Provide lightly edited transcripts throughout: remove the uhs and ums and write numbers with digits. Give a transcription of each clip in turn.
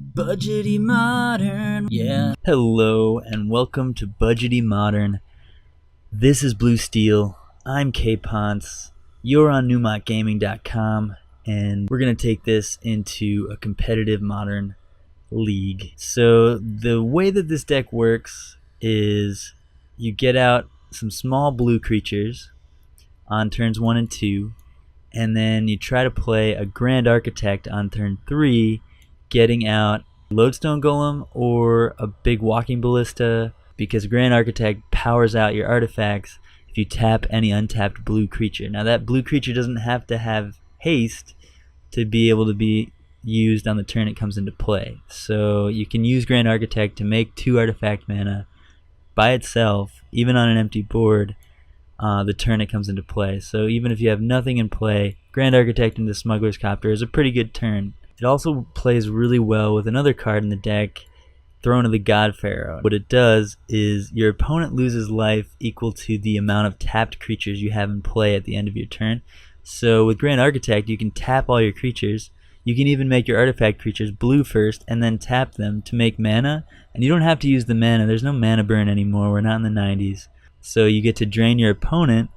Budgety Modern, yeah. Hello and welcome to Budgety Modern. This is Blue Steel. I'm K Ponce. You're on newmontgaming.com, and we're gonna take this into a competitive modern league. So the way that this deck works is you get out some small blue creatures on turns 1 and 2, and then you try to play a Grand Architect on turn 3, getting out Lodestone Golem or a big Walking Ballista, because Grand Architect powers out your artifacts if you tap any untapped blue creature. Now that blue creature doesn't have to have haste to be able to be used on the turn it comes into play. So you can use Grand Architect to make 2 artifact mana by itself, even on an empty board, the turn it comes into play. So even if you have nothing in play, Grand Architect into Smuggler's Copter is a pretty good turn. It also plays really well with another card in the deck, Throne of the God Pharaoh. What it does is your opponent loses life equal to the amount of tapped creatures you have in play at the end of your turn. So with Grand Architect, you can tap all your creatures. You can even make your artifact creatures blue first and then tap them to make mana. And you don't have to use the mana. There's no mana burn anymore. We're not in the 90s. So you get to drain your opponent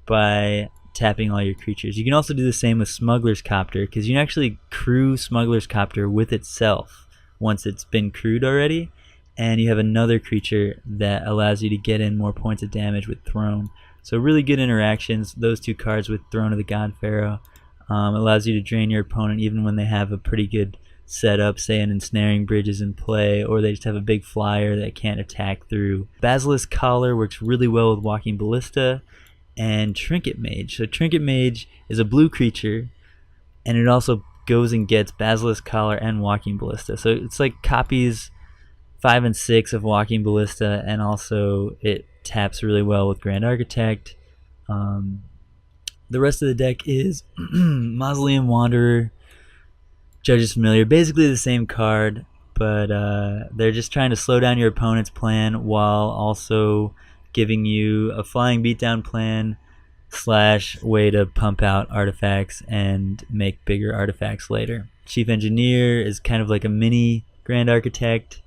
by tapping all your creatures. You can also do the same with Smuggler's Copter, because you can actually crew Smuggler's Copter with itself once it's been crewed already, and you have another creature that allows you to get in more points of damage with Throne. So really good interactions. Those 2 cards with Throne of the God Pharaoh allows you to drain your opponent even when they have a pretty good setup, say an Ensnaring Bridge is in play, or they just have a big flyer that can't attack through. Basilisk Collar works really well with Walking Ballista and Trinket Mage. So Trinket Mage is a blue creature, and it also goes and gets Basilisk Collar and Walking Ballista. So it's like copies 5 and 6 of Walking Ballista, and also it taps really well with Grand Architect. The rest of the deck is Mausoleum Wanderer, Judge's Familiar, basically the same card, but they're just trying to slow down your opponent's plan while also giving you a flying beatdown plan / way to pump out artifacts and make bigger artifacts later. Chief Engineer is kind of like a mini Grand Architect.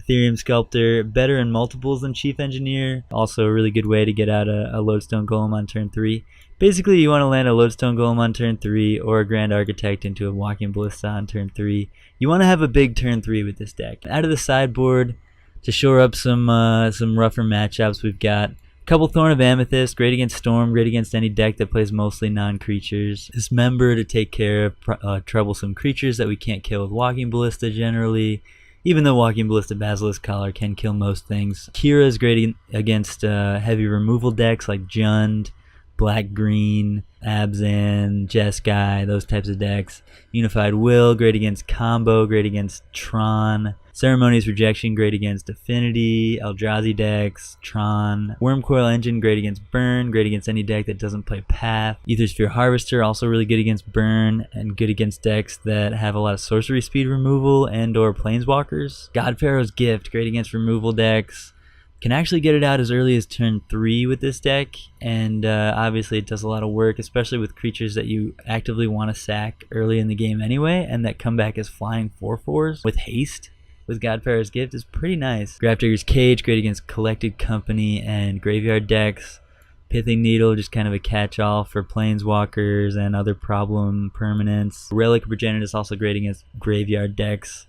Ethereum Sculptor, better in multiples than Chief Engineer. Also a really good way to get out a Lodestone Golem on turn 3. Basically, you want to land a Lodestone Golem on turn 3 or a Grand Architect into a Walking Ballista on turn 3. You want to have a big turn 3 with this deck. Out of the sideboard, to shore up some rougher matchups, we've got a couple Thorn of Amethyst, great against Storm, great against any deck that plays mostly non-creatures. Dismember to take care of troublesome creatures that we can't kill with Walking Ballista generally, even though Walking Ballista Basilisk Collar can kill most things. Kira is great against heavy removal decks like Jund, Black-Green, Abzan, Jeskai, those types of decks. Unified Will, great against Combo, great against Tron. Ceremony's Rejection, great against Affinity, Eldrazi decks, Tron. Wormcoil Engine, great against Burn, great against any deck that doesn't play Path. Ethersphere Harvester, also really good against Burn, and good against decks that have a lot of sorcery speed removal and or Planeswalkers. God Pharaoh's Gift, great against removal decks. Can actually get it out as early as turn 3 with this deck, and obviously it does a lot of work, especially with creatures that you actively want to sack early in the game anyway, and that come back as flying 4/4s with haste with God Pharaoh's Gift is pretty nice. Grafdigger's Cage, great against Collected Company and graveyard decks. Pithing Needle, just kind of a catch-all for Planeswalkers and other problem permanents. Relic Progenitus, also great against graveyard decks.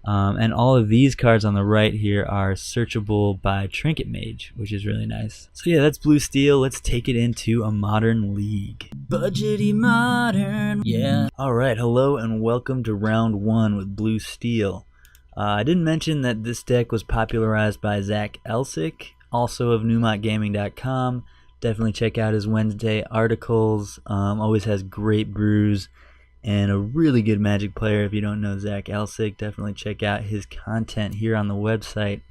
And all of these cards on the right here are searchable by Trinket Mage, which is really nice. So yeah, that's Blue Steel. Let's take it into a modern league. Budgety Modern, yeah. Alright, hello and welcome to round 1 with Blue Steel. I didn't mention that this deck was popularized by Zach Elsick, also of newmontgaming.com. Definitely check out his Wednesday articles. Always has great brews and a really good Magic player. If you don't know Zach Elsick, definitely check out his content here on the website.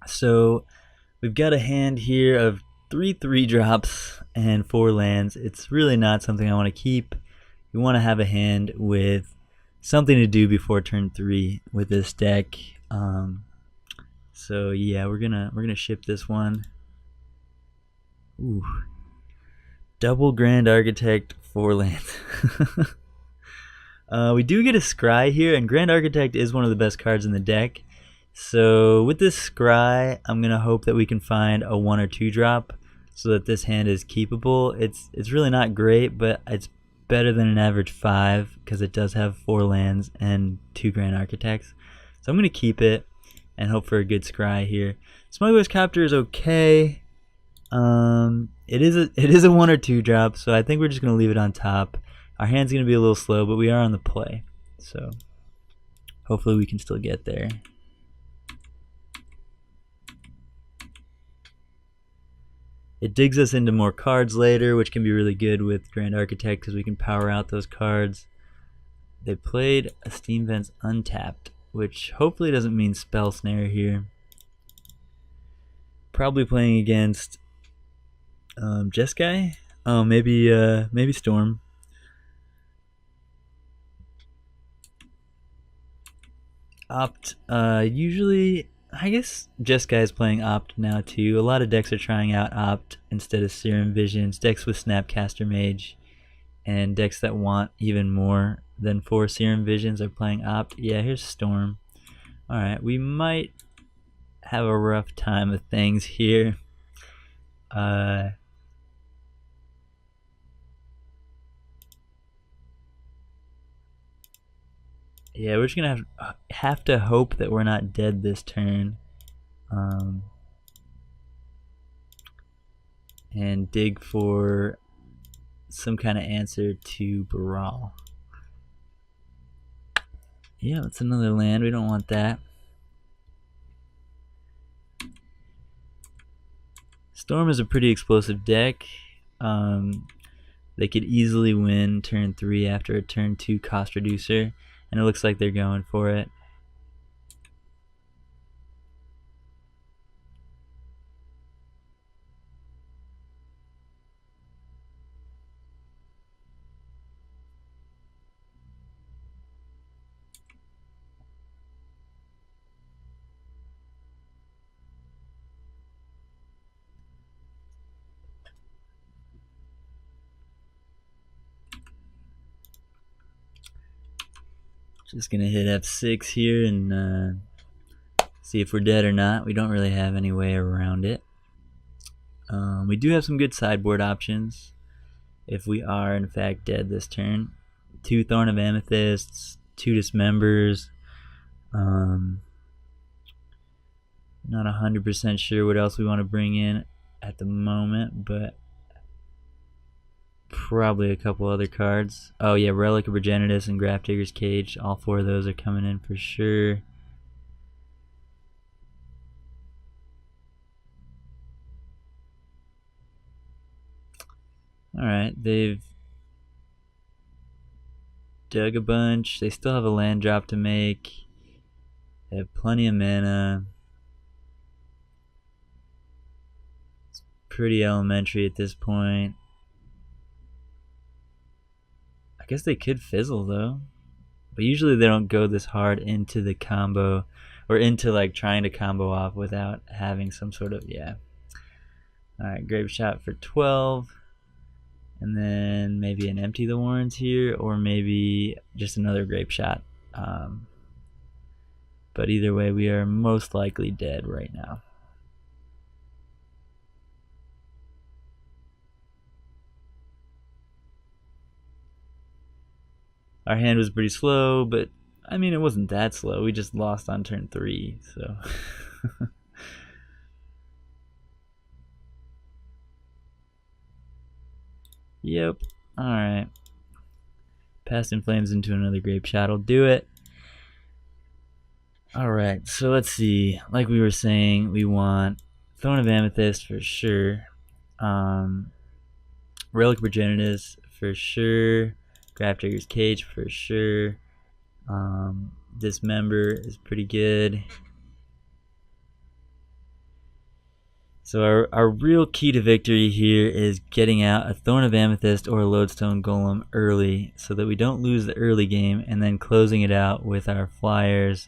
So we've got a hand here of 3 3-drops and 4 lands. It's really not something I want to keep. You want to have a hand with something to do before turn 3 with this deck. So yeah, we're gonna ship this one. Ooh, double Grand Architect 4 lands. We do get a Scry here, and Grand Architect is one of the best cards in the deck. So with this Scry, I'm going to hope that we can find a 1 or 2 drop so that this hand is keepable. It's really not great, but it's better than an average 5 because it does have 4 lands and 2 Grand Architects. So I'm going to keep it and hope for a good Scry here. Smuggler's Copter is okay. It is a 1 or 2 drop, so I think we're just going to leave it on top. Our hand's going to be a little slow, but we are on the play, so hopefully we can still get there. It digs us into more cards later, which can be really good with Grand Architect because we can power out those cards. They played a Steam Vents untapped, which hopefully doesn't mean Spell Snare here. Probably playing against Jeskai? Oh, maybe Storm. Opt, usually, I guess Jeskai is playing Opt now too. A lot of decks are trying out Opt instead of Serum Visions. Decks with Snapcaster Mage and decks that want even more than 4 Serum Visions are playing Opt. Yeah, here's Storm. Alright, we might have a rough time of things here. Yeah, we're just gonna have to hope that we're not dead this turn, and dig for some kind of answer to Baral. Yeah, it's another land. We don't want that. Storm is a pretty explosive deck. They could easily win turn 3 after a turn 2 cost reducer, and it looks like they're going for it. Just gonna hit F6 here and see if we're dead or not. We don't really have any way around it. We do have some good sideboard options if we are in fact dead this turn. 2 Thorn of Amethysts, 2 Dismembers. Not 100% sure what else we want to bring in at the moment, but probably a couple other cards. Oh yeah, Relic of Progenitus and Grafdigger's Cage. All 4 of those are coming in for sure. Alright, they've dug a bunch. They still have a land drop to make. They have plenty of mana. It's pretty elementary at this point. I guess they could fizzle though, but usually they don't go this hard into the combo or into like trying to combo off without having some sort of, yeah. Alright, Grape Shot for 12. And then maybe an Empty the Warrens here, or maybe just another Grape Shot. But either way, we are most likely dead right now. Our hand was pretty slow, but I mean, it wasn't that slow. We just lost on turn 3, so. Yep. Alright. Past in Flames into another Grape Shot will do it. Alright, so let's see. Like we were saying, we want Thorn of Amethyst for sure. Relic Progenitus for sure. Grafdigger's Cage for sure. Dismember is pretty good. So our real key to victory here is getting out a Thorn of Amethyst or a Lodestone Golem early so that we don't lose the early game, and then closing it out with our flyers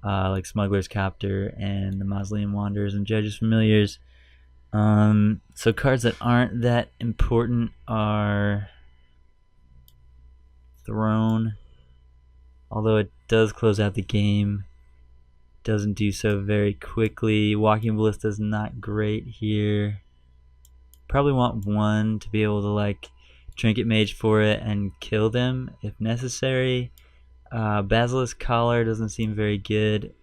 like Smuggler's Copter and the Mausoleum Wanderers and Judge's Familiars. So cards that aren't that important are Throne although it does close out the game. Doesn't do so very quickly. Walking Ballista is not great here. Probably want one to be able to like Trinket Mage for it and kill them if necessary. Basilisk Collar doesn't seem very good,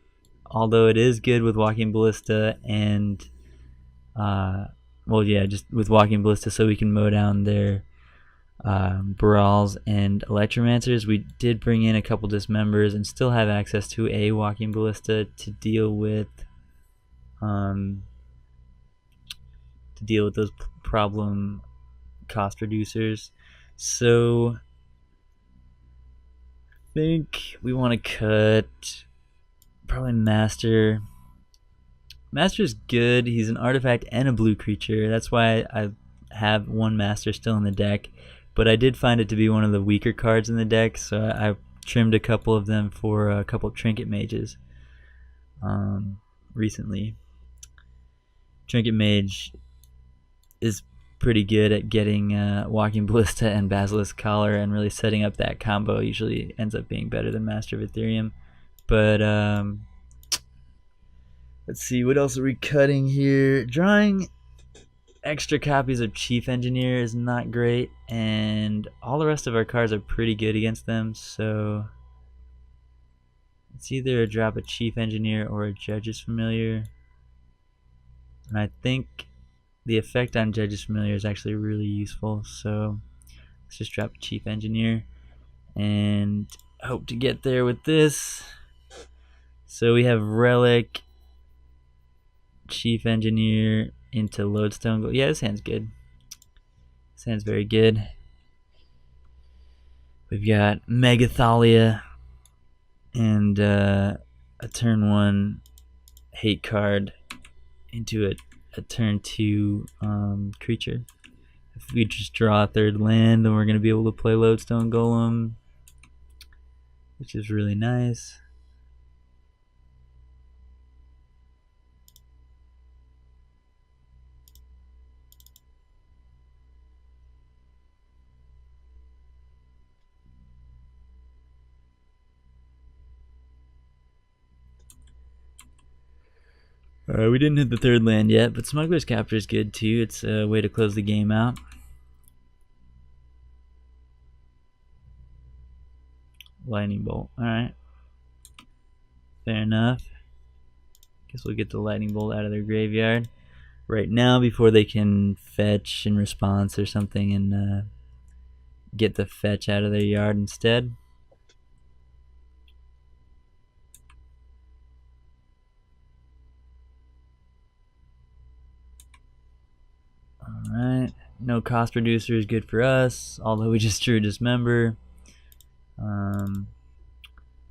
although it is good with Walking Ballista and well, yeah, just with Walking Ballista, so we can mow down their Brawls and Electromancers. We did bring in a couple Dismembers and still have access to a Walking Ballista to deal with those problem cost reducers. So I think we want to cut probably Master. Master's good. He's an artifact and a blue creature. That's why I have one Master still in the deck. But I did find it to be one of the weaker cards in the deck, so I trimmed a couple of them for a couple of Trinket Mages recently. Trinket Mage is pretty good at getting Walking Ballista and Basilisk Collar and really setting up that combo. Usually ends up being better than Master of Ethereum. But let's see, what else are we cutting here? Drawing extra copies of Chief Engineer is not great, and all the rest of our cards are pretty good against them, so it's either a drop a Chief Engineer or a Judge's Familiar. And I think the effect on Judge's Familiar is actually really useful, so let's just drop a Chief Engineer and hope to get there with this. So we have Relic, Chief Engineer into Lodestone. Yeah, this hand's good. This hand's very good. We've got Megathalia and a turn 1 hate card into a turn 2 creature. If we just draw a 3rd land, then we're going to be able to play Lodestone Golem, which is really nice. We didn't hit the 3rd land yet, but Smuggler's Capture is good too. It's a way to close the game out. Lightning Bolt. Alright. Fair enough. Guess we'll get the Lightning Bolt out of their graveyard right now before they can fetch in response or something and get the fetch out of their yard instead. Alright, no cost reducer is good for us, although we just drew a Dismember.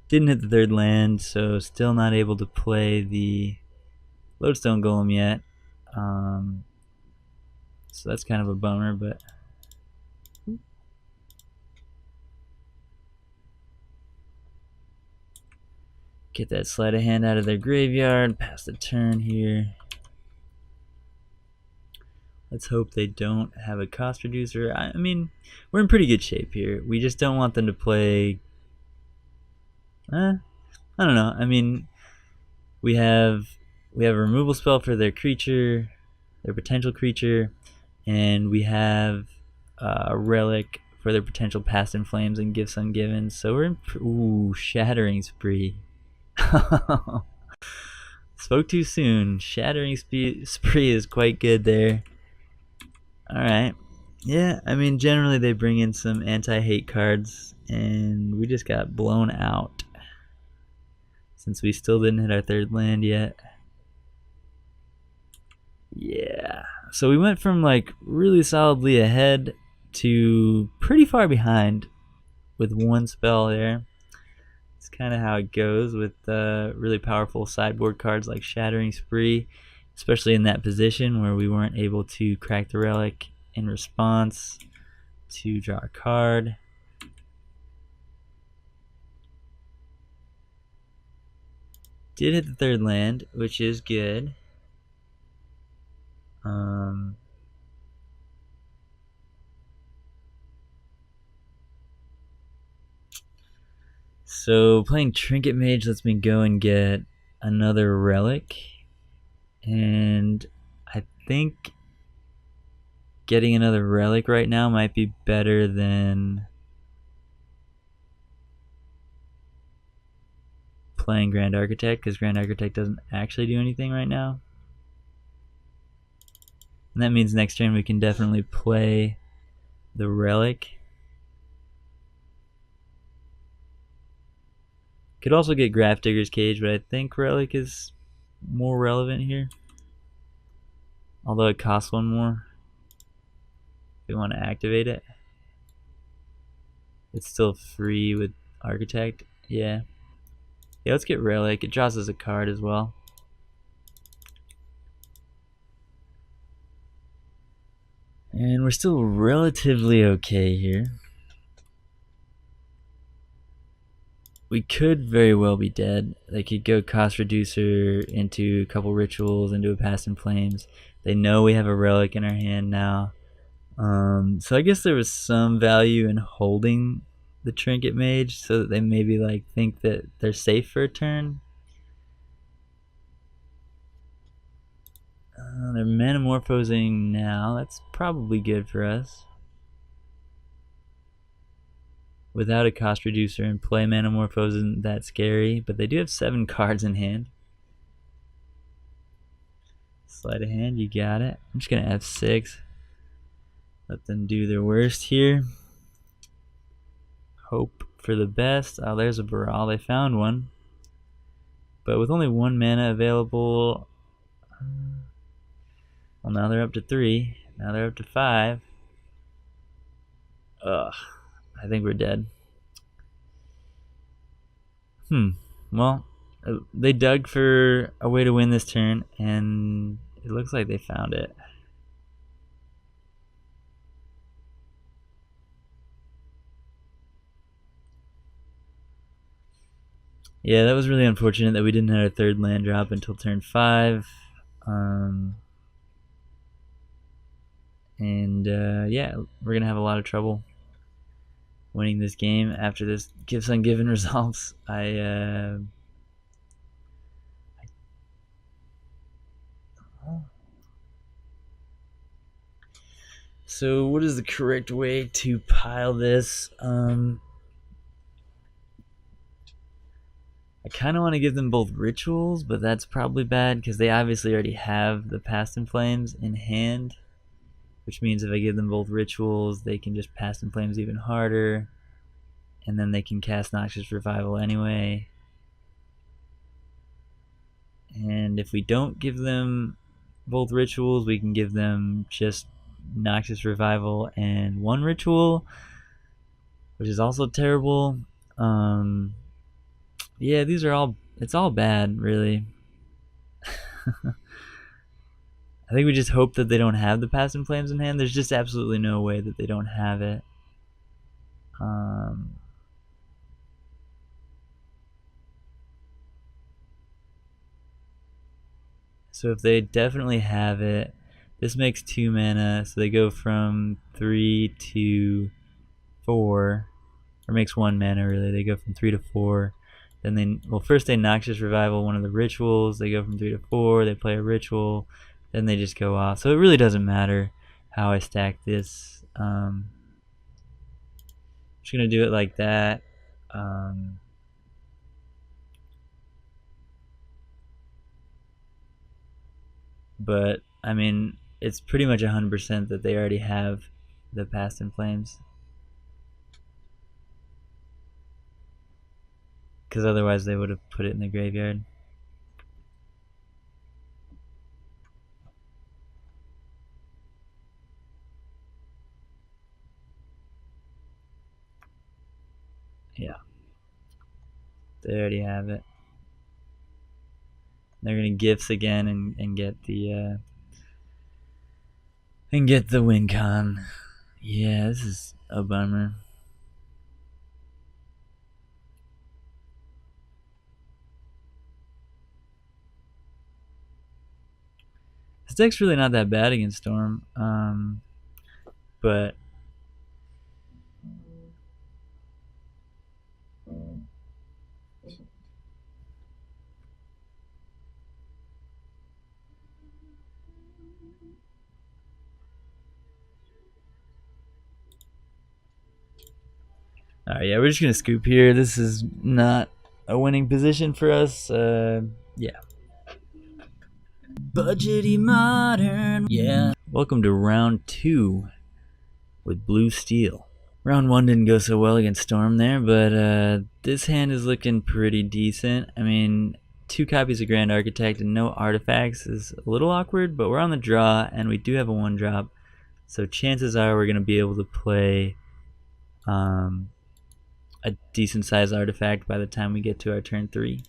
Didn't hit the 3rd land, so still not able to play the Lodestone Golem yet. So that's kind of a bummer, but get that sleight of hand out of their graveyard, pass the turn here. Let's hope they don't have a cost reducer. I mean, we're in pretty good shape here. We just don't want them to play... I don't know. I mean, we have a removal spell for their creature, their potential creature, and we have a relic for their potential Past in Flames and Gifts Ungiven. So we're in... Ooh, Shattering Spree. Spoke too soon. Shattering Spree is quite good there. Alright. Yeah, I mean, generally they bring in some anti-hate cards, and we just got blown out. Since we still didn't hit our 3rd land yet. Yeah. So we went from like really solidly ahead to pretty far behind with one spell there. It's kind of how it goes with really powerful sideboard cards like Shattering Spree, especially in that position where we weren't able to crack the relic in response to draw a card. Did hit the 3rd land, which is good. So playing Trinket Mage lets me go and get another relic, and I think getting another relic right now might be better than playing Grand Architect, because Grand Architect doesn't actually do anything right now. And that means next turn we can definitely play the relic. Could also get Grafdigger's Cage, but I think relic is more relevant here. Although it costs one more. If we want to activate it. It's still free with Architect. Yeah. Yeah, let's get relic. It draws us a card as well. And we're still relatively okay here. We could very well be dead. They could go cost reducer into a couple rituals, into a Past in Flames. They know we have a relic in our hand now. So I guess there was some value in holding the Trinket Mage so that they maybe like think that they're safe for a turn. They're Manamorphosing now. That's probably good for us. Without a cost reducer and play Manamorphose isn't that scary, but they do have 7 cards in hand. Sleight of hand, you got it. I'm just gonna F6. Let them do their worst here. Hope for the best. Oh, there's a Baral. They found one. But with only 1 mana available, well, now they're up to 3. Now they're up to 5. Ugh. I think we're dead. Well, they dug for a way to win this turn, and it looks like they found it. Yeah, that was really unfortunate that we didn't have a 3rd land drop until turn 5. Yeah, we're going to have a lot of trouble winning this game after this gives ungiven results. So what is the correct way to pile this? I kind of want to give them both rituals, but that's probably bad because they obviously already have the Past in Flames in hand, which means if I give them both rituals, they can just Past in Flames even harder, and then they can cast Noxious Revival anyway. And if we don't give them both rituals, we can give them just Noxious Revival and 1 ritual, which is also terrible. Yeah, it's all bad, really. I think we just hope that they don't have the Past in Flames in hand. There's just absolutely no way that they don't have it. So if they definitely have it, this makes 2 mana, so they go from 3 to 4, or makes 1 mana really. They go from 3 to 4. Then first they Noxious Revival one of the rituals. They go from 3 to 4. They play a ritual. Then they just go off. So it really doesn't matter how I stack this. I'm just gonna do it like that. But I mean, it's pretty much 100% that they already have the Past in Flames, because otherwise they would have put it in the graveyard. Yeah, they already have it. They're gonna gifts again and get the win con. Yeah, this is a bummer. This deck's really not that bad against Storm, but Alright, yeah, we're just gonna scoop here. This is not a winning position for us. Yeah. Budgety modern. Yeah. Welcome to round 2 with blue steel. Round 1 didn't go so well against Storm there, but this hand is looking pretty decent. I mean, 2 copies of Grand Architect and no artifacts is a little awkward, but we're on the draw and we do have a 1-drop. So chances are we're going to be able to play a decent sized artifact by the time we get to our turn 3.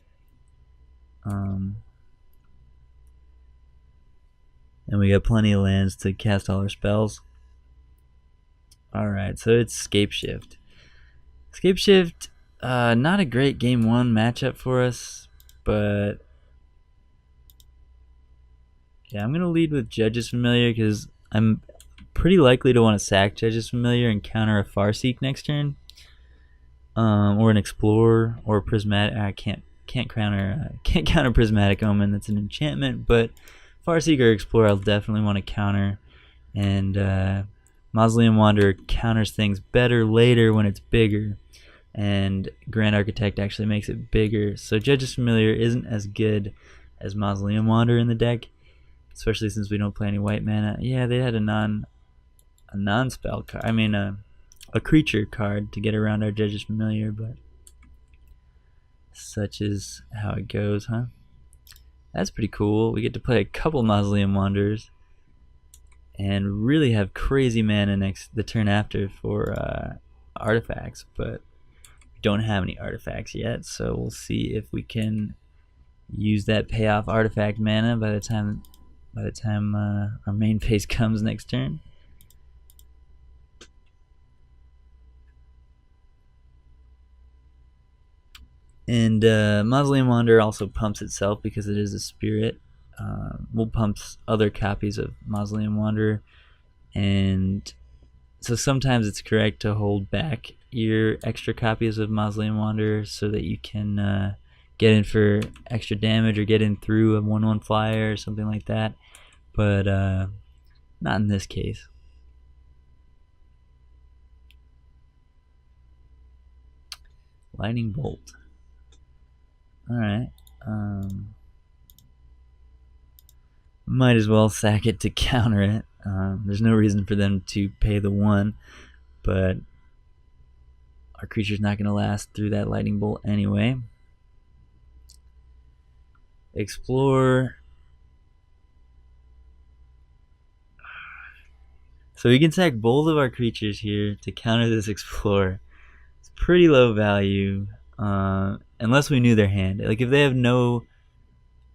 And we got plenty of lands to cast all our spells. Alright, so it's Scape Shift. Scape Shift, not a great game 1 matchup for us, but yeah, I'm going to lead with Judge's Familiar because I'm pretty likely to want to sack Judge's Familiar and counter a Farseek next turn. Or an Explorer or a Prismatic. I can't counter Prismatic Omen. That's an enchantment, but Farseek or Explorer I'll definitely want to counter, and Mausoleum Wanderer counters things better later when it's bigger, and Grand Architect actually makes it bigger. So Judge's Familiar isn't as good as Mausoleum Wanderer in the deck, especially since we don't play any white mana. Yeah, they had a non-spell card. I mean a creature card to get around our Judge's Familiar, but such is how it goes, huh? That's pretty cool. We get to play a couple Mausoleum Wanderers and really have crazy mana the turn after for artifacts, but we don't have any artifacts yet, so we'll see if we can use that payoff artifact mana by the time our main phase comes next turn. And Mausoleum Wanderer also pumps itself because it is a spirit. We'll pump other copies of Mausoleum Wanderer, and so sometimes it's correct to hold back your extra copies of Mausoleum Wanderer so that you can get in for extra damage or get in through a 1/1 flyer or something like that, but not in this case. Lightning Bolt. Alright, might as well sack it to counter it. There's no reason for them to pay the 1, but our creature's not going to last through that Lightning Bolt anyway. Explore. So we can sack both of our creatures here to counter this Explorer. It's pretty low value. Unless we knew their hand. Like if they have no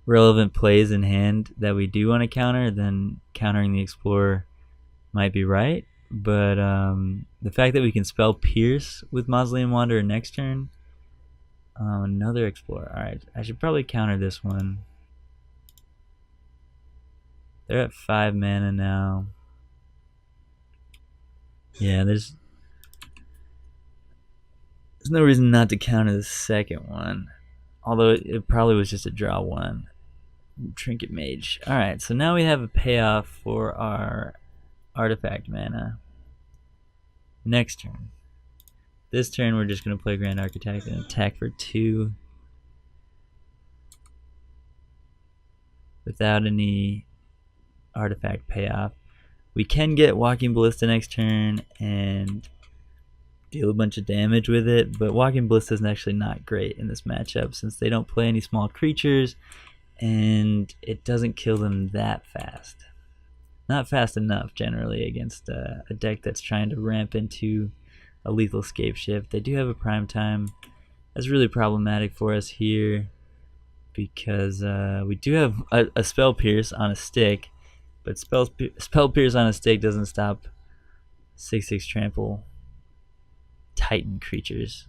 relevant plays in hand that we do want to counter, then countering the Explorer might be right. But the fact that we can spell Pierce with Mausoleum Wanderer next turn, another Explorer. Alright, I should probably counter this one. They're at 5 mana now. Yeah, there's no reason not to counter the second one, although it probably was just a draw 1. Trinket Mage. Alright, so now we have a payoff for our artifact mana next turn. This turn we're just going to play Grand Architect and attack for 2 without any artifact payoff. We can get Walking Ballista next turn and deal a bunch of damage with it, but Walking Ballista is actually not great in this matchup since they don't play any small creatures and it doesn't kill them that fast. Not fast enough generally against a deck that's trying to ramp into a lethal Scape Shift. They do have a prime time. That's really problematic for us here because we do have a Spell Pierce on a stick, but Spell Pierce on a stick doesn't stop 6/6 trample Titan creatures.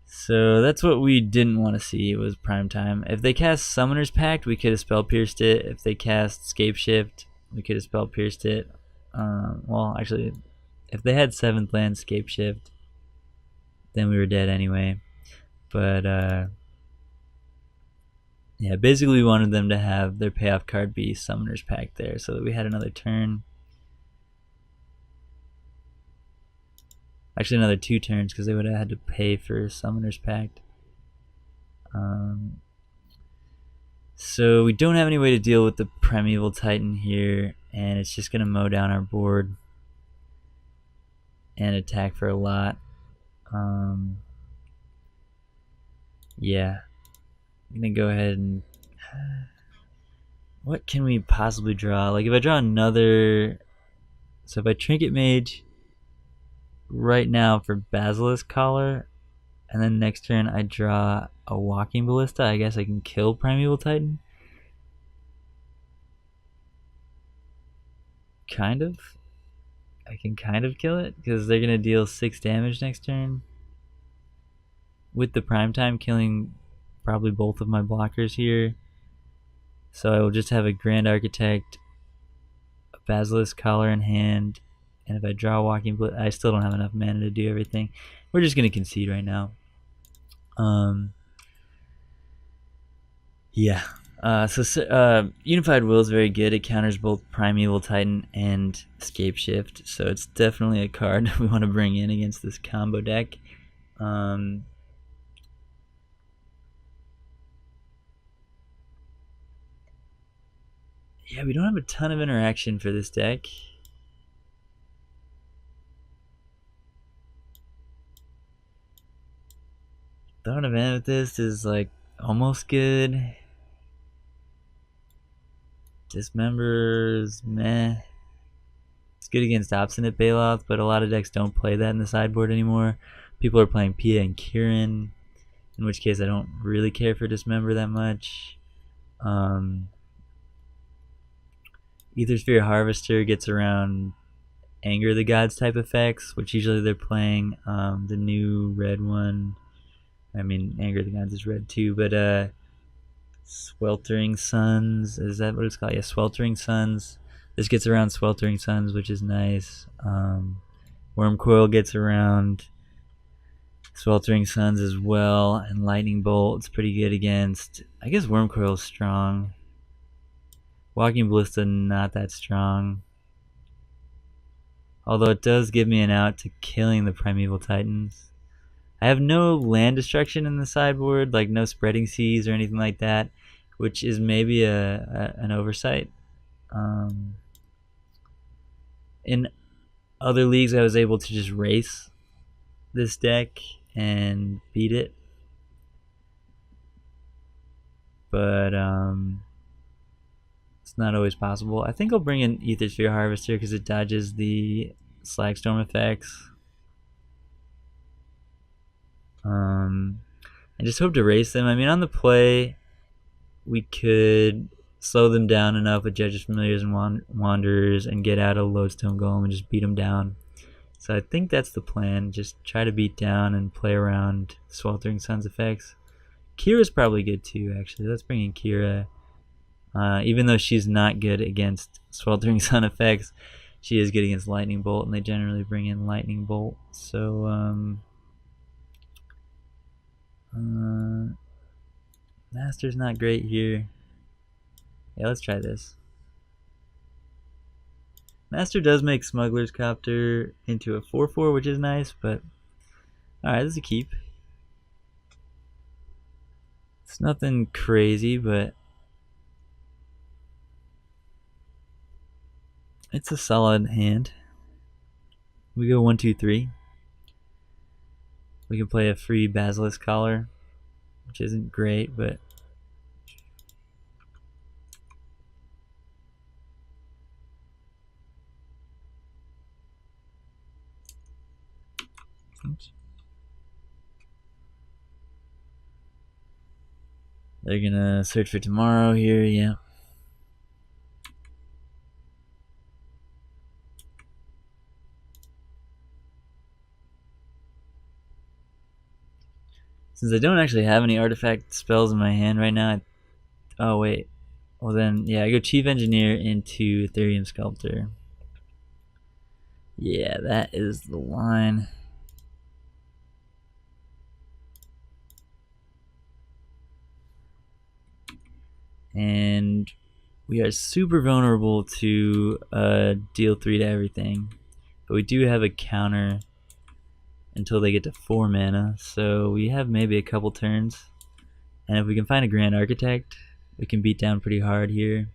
So that's what we didn't want to see, was prime time. If they cast Summoner's Pact, we could have Spell Pierced it. If they cast Scape Shift, we could have Spell Pierced it. Well, actually, if they had 7th land Scape Shift, then we were dead anyway. But yeah, basically we wanted them to have their payoff card be Summoner's Pact there, so that we had another turn. Actually, another 2 turns, because they would have had to pay for Summoner's Pact. So we don't have any way to deal with the Primeval Titan here, and it's just going to mow down our board and attack for a lot. Yeah, I'm going to go ahead and... what can we possibly draw? Like, if I draw another... So if I Trinket Mage right now for Basilisk Collar, and then next turn I draw a Walking Ballista, I guess I can kill Primeval Titan? Kind of. I can kind of kill it, because they're going to deal 6 damage next turn. With the Primetime killing probably both of my blockers here. So I will just have a Grand Architect, a Basilisk Collar in hand, and if I draw Walking Ballista, I still don't have enough mana to do everything. We're just going to concede right now. Yeah. So Unified Will is very good. It counters both Primeval Titan and Scape Shift, so it's definitely a card we want to bring in against this combo deck. Yeah, we don't have a ton of interaction for this deck. Throne of Amethyst is like almost good. Dismember's meh. It's good against Obstinate Bailout, but a lot of decks don't play that in the sideboard anymore. People are playing Pia and Kirin, in which case I don't really care for Dismember that much. Aethersphere Harvester gets around Anger the Gods type effects, which usually they're playing. The new red one, I mean Anger the Gods is red too, but Sweltering Suns, is that what it's called? Yeah, Sweltering Suns. This gets around Sweltering Suns, which is nice. Wormcoil gets around Sweltering Suns as well, and Lightning Bolt's pretty good against... I guess Wormcoil's strong. Walking Ballista not that strong. Although it does give me an out to killing the Primeval Titans. I have no land destruction in the sideboard, like no Spreading Seas or anything like that, which is maybe an oversight. In other leagues I was able to just race this deck and beat it, but it's not always possible. I think I'll bring in Aethersphere Harvester because it dodges the Slagstorm effects. I just hope to race them. I mean, on the play, we could slow them down enough with Judges, Familiars, and Wanderers and get out a Lodestone Golem and just beat them down. So I think that's the plan. Just try to beat down and play around Sweltering Suns effects. Kira's probably good too, actually. Let's bring in Kira. Even though she's not good against Sweltering Sun effects, she is good against Lightning Bolt, and they generally bring in Lightning Bolt. So, Master's not great here. Yeah, let's try this. Master does make Smuggler's Copter into a 4/4, which is nice, but alright, this is a keep. It's nothing crazy, but it's a solid hand. We go 1, 2, 3. We can play a free Basilisk Collar, which isn't great, but oops. They're gonna search for tomorrow here, yeah. Since I don't actually have any artifact spells in my hand right now, oh wait, well then, yeah, I go Chief Engineer into Ethereum Sculptor. Yeah, that is the line. and we are super vulnerable to deal 3 to everything. But we do have a counter until they get to 4 mana, so we have maybe a couple turns. And if we can find a Grand Architect, we can beat down pretty hard here.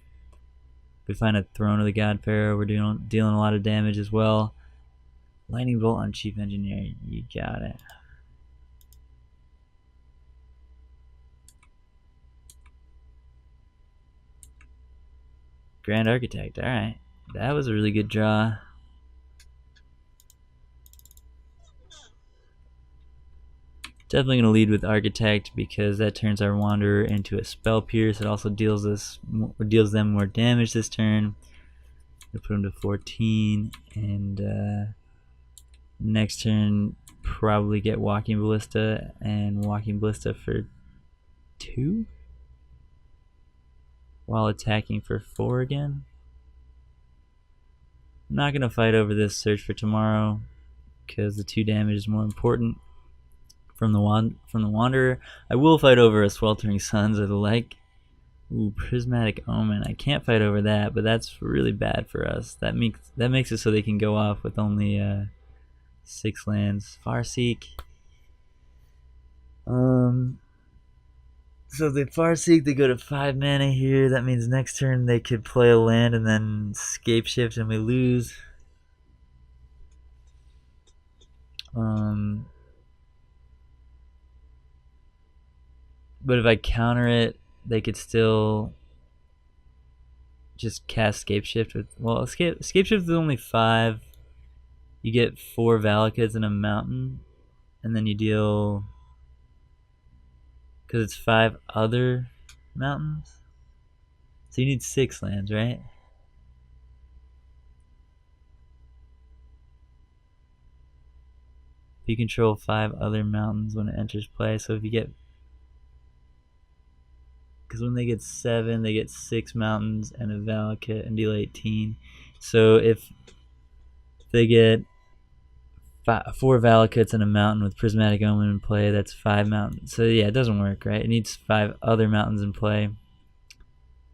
If we find a Throne of the God Pharaoh, we're dealing a lot of damage as well. Lightning Bolt on Chief Engineer, you got it. Grand Architect, alright. That was a really good draw. Definitely going to lead with Architect because that turns our Wanderer into a Spell Pierce. It also deals them more damage this turn. We'll put him to 14, and next turn probably get Walking Ballista and Walking Ballista for 2 while attacking for 4 again. I'm not going to fight over this Search for Tomorrow because the 2 damage is more important from the Wanderer. I will fight over a Sweltering Suns or the like. Ooh, Prismatic Omen. I can't fight over that, but that's really bad for us. That makes it so they can go off with only 6 lands. Farseek. So the Farseek, they go to 5 mana here. That means next turn they could play a land and then Scape Shift and we lose. But if I counter it, they could still just cast Scape Shift with... Well, Scape Shift is only 5. You get 4 Valakuts and a mountain. And then you deal... Because it's 5 other mountains. So you need 6 lands, right? You control 5 other mountains when it enters play. So if you get... Because when they get 7, they get 6 mountains and a Valakut and deal 18. So if they get 4 Valakuts and a mountain with Prismatic Omen in play, that's 5 mountains. So yeah, it doesn't work, right? It needs 5 other mountains in play.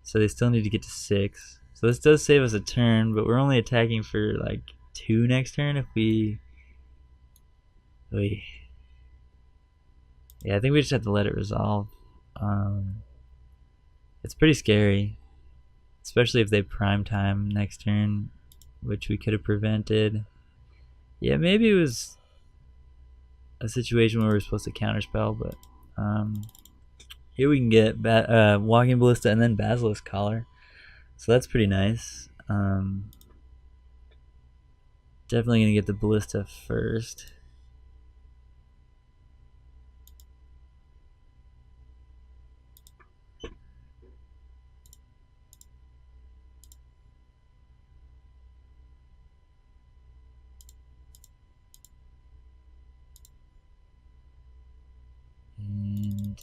So they still need to get to 6. So this does save us a turn, but we're only attacking for like 2 next turn if we... Yeah, I think we just have to let it resolve. It's pretty scary, especially if they prime time next turn, which we could have prevented. Yeah, maybe it was a situation where we were supposed to counterspell, but here we can get Walking Ballista and then Basilisk Collar, so that's pretty nice. Definitely gonna get the Ballista first. And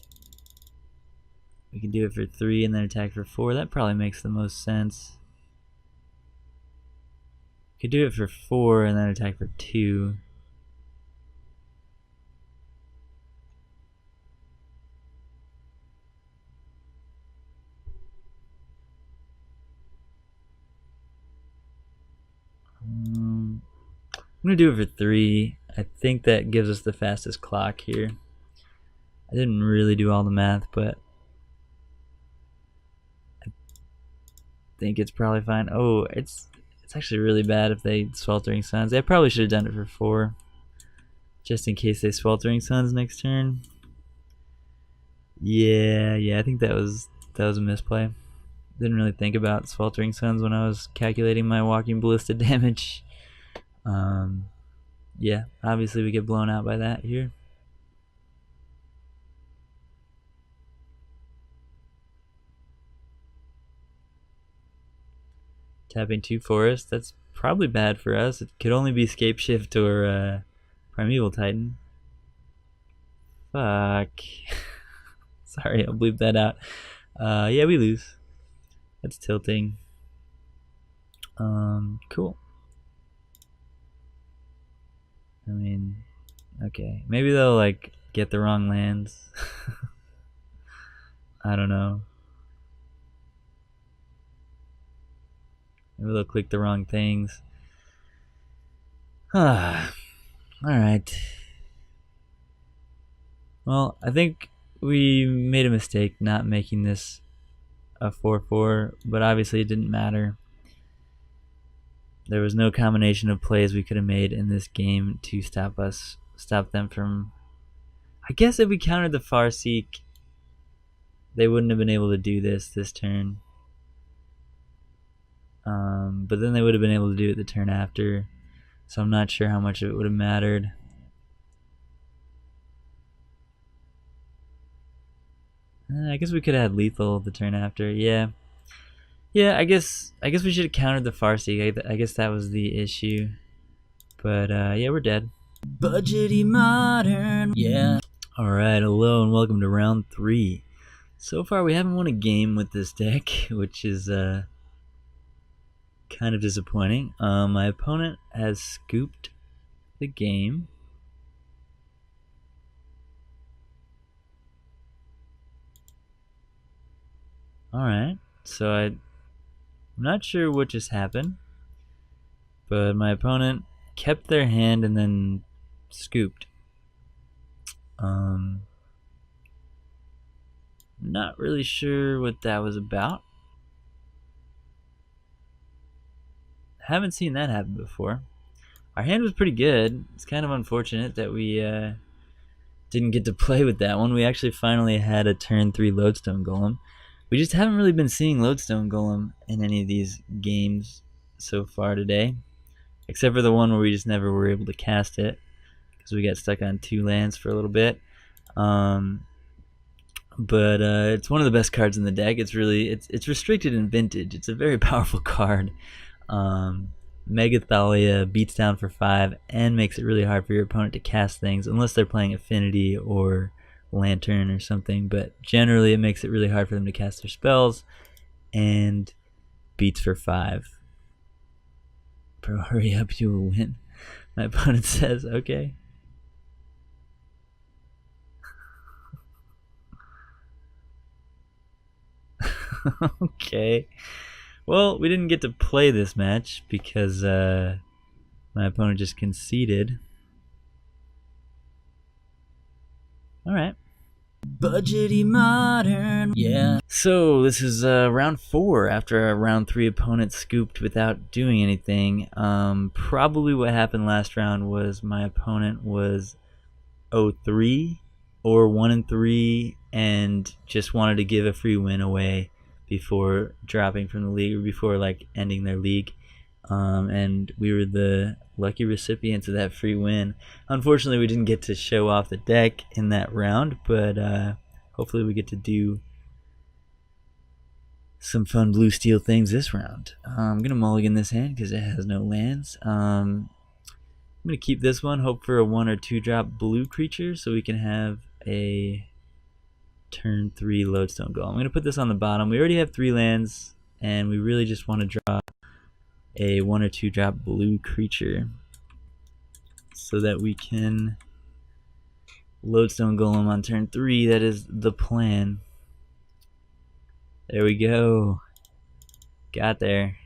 we can do it for 3 and then attack for 4. That probably makes the most sense. Could do it for 4 and then attack for 2. I'm gonna do it for 3. I think that gives us the fastest clock here. I didn't really do all the math, but I think it's probably fine. Oh, it's actually really bad if they Sweltering Suns. I probably should have done it for 4, just in case they Sweltering Suns next turn. Yeah, I think that was a misplay. Didn't really think about Sweltering Suns when I was calculating my Walking Ballista damage. Yeah, obviously we get blown out by that here. Tapping 2 forests, that's probably bad for us. It could only be Scape Shift or Primeval Titan. Fuck. Sorry, I'll bleep that out. Yeah, we lose. That's tilting. Cool. I mean, okay. Maybe they'll like get the wrong lands. I don't know. Maybe they'll click the wrong things. Alright. Well, I think we made a mistake not making this a 4-4, but obviously it didn't matter. There was no combination of plays we could have made in this game to stop them from... I guess if we countered the Farseek, they wouldn't have been able to do this turn. But then they would have been able to do it the turn after. So I'm not sure how much it would have mattered. I guess we could have had lethal the turn after. Yeah. I guess we should have countered the Farseek. I guess that was the issue. But yeah, we're dead. Budgety modern. Yeah. Alright, hello and welcome to round 3. So far we haven't won a game with this deck, which is kind of disappointing. My opponent has scooped the game. Alright, so I'm not sure what just happened, but my opponent kept their hand and then scooped. Not really sure what that was about. Haven't seen that happen before. Our hand was pretty good. It's kind of unfortunate that we didn't get to play with that one. We actually finally had a turn 3 Lodestone Golem. We just haven't really been seeing Lodestone Golem in any of these games so far today, except for the one where we just never were able to cast it because we got stuck on 2 lands for a little bit. But it's one of the best cards in the deck. It's restricted in Vintage. It's a very powerful card. Megathalia beats down for 5 and makes it really hard for your opponent to cast things unless they're playing Affinity or Lantern or something, but generally it makes it really hard for them to cast their spells, and beats for 5. Bro, hurry up, you will win. My opponent says, okay. Okay. Well, we didn't get to play this match because my opponent just conceded. Alright. Budgety modern. Yeah. So this is round 4 after our round 3 opponent scooped without doing anything. Probably what happened last round was my opponent was 0-3 or 1-3 and just wanted to give a free win away before dropping from the league or before like ending their league. And we were the lucky recipients of that free win. Unfortunately, we didn't get to show off the deck in that round, but hopefully we get to do some fun blue steel things this round. I'm going to mulligan this hand because it has no lands. I'm going to keep this one, hope for a 1 or 2 drop blue creature so we can have a turn 3 Lodestone Golem. I'm going to put this on the bottom. We already have 3 lands, and we really just want to draw a 1 or 2 drop blue creature so that we can Lodestone Golem on turn 3. That is the plan. There we go. Got there.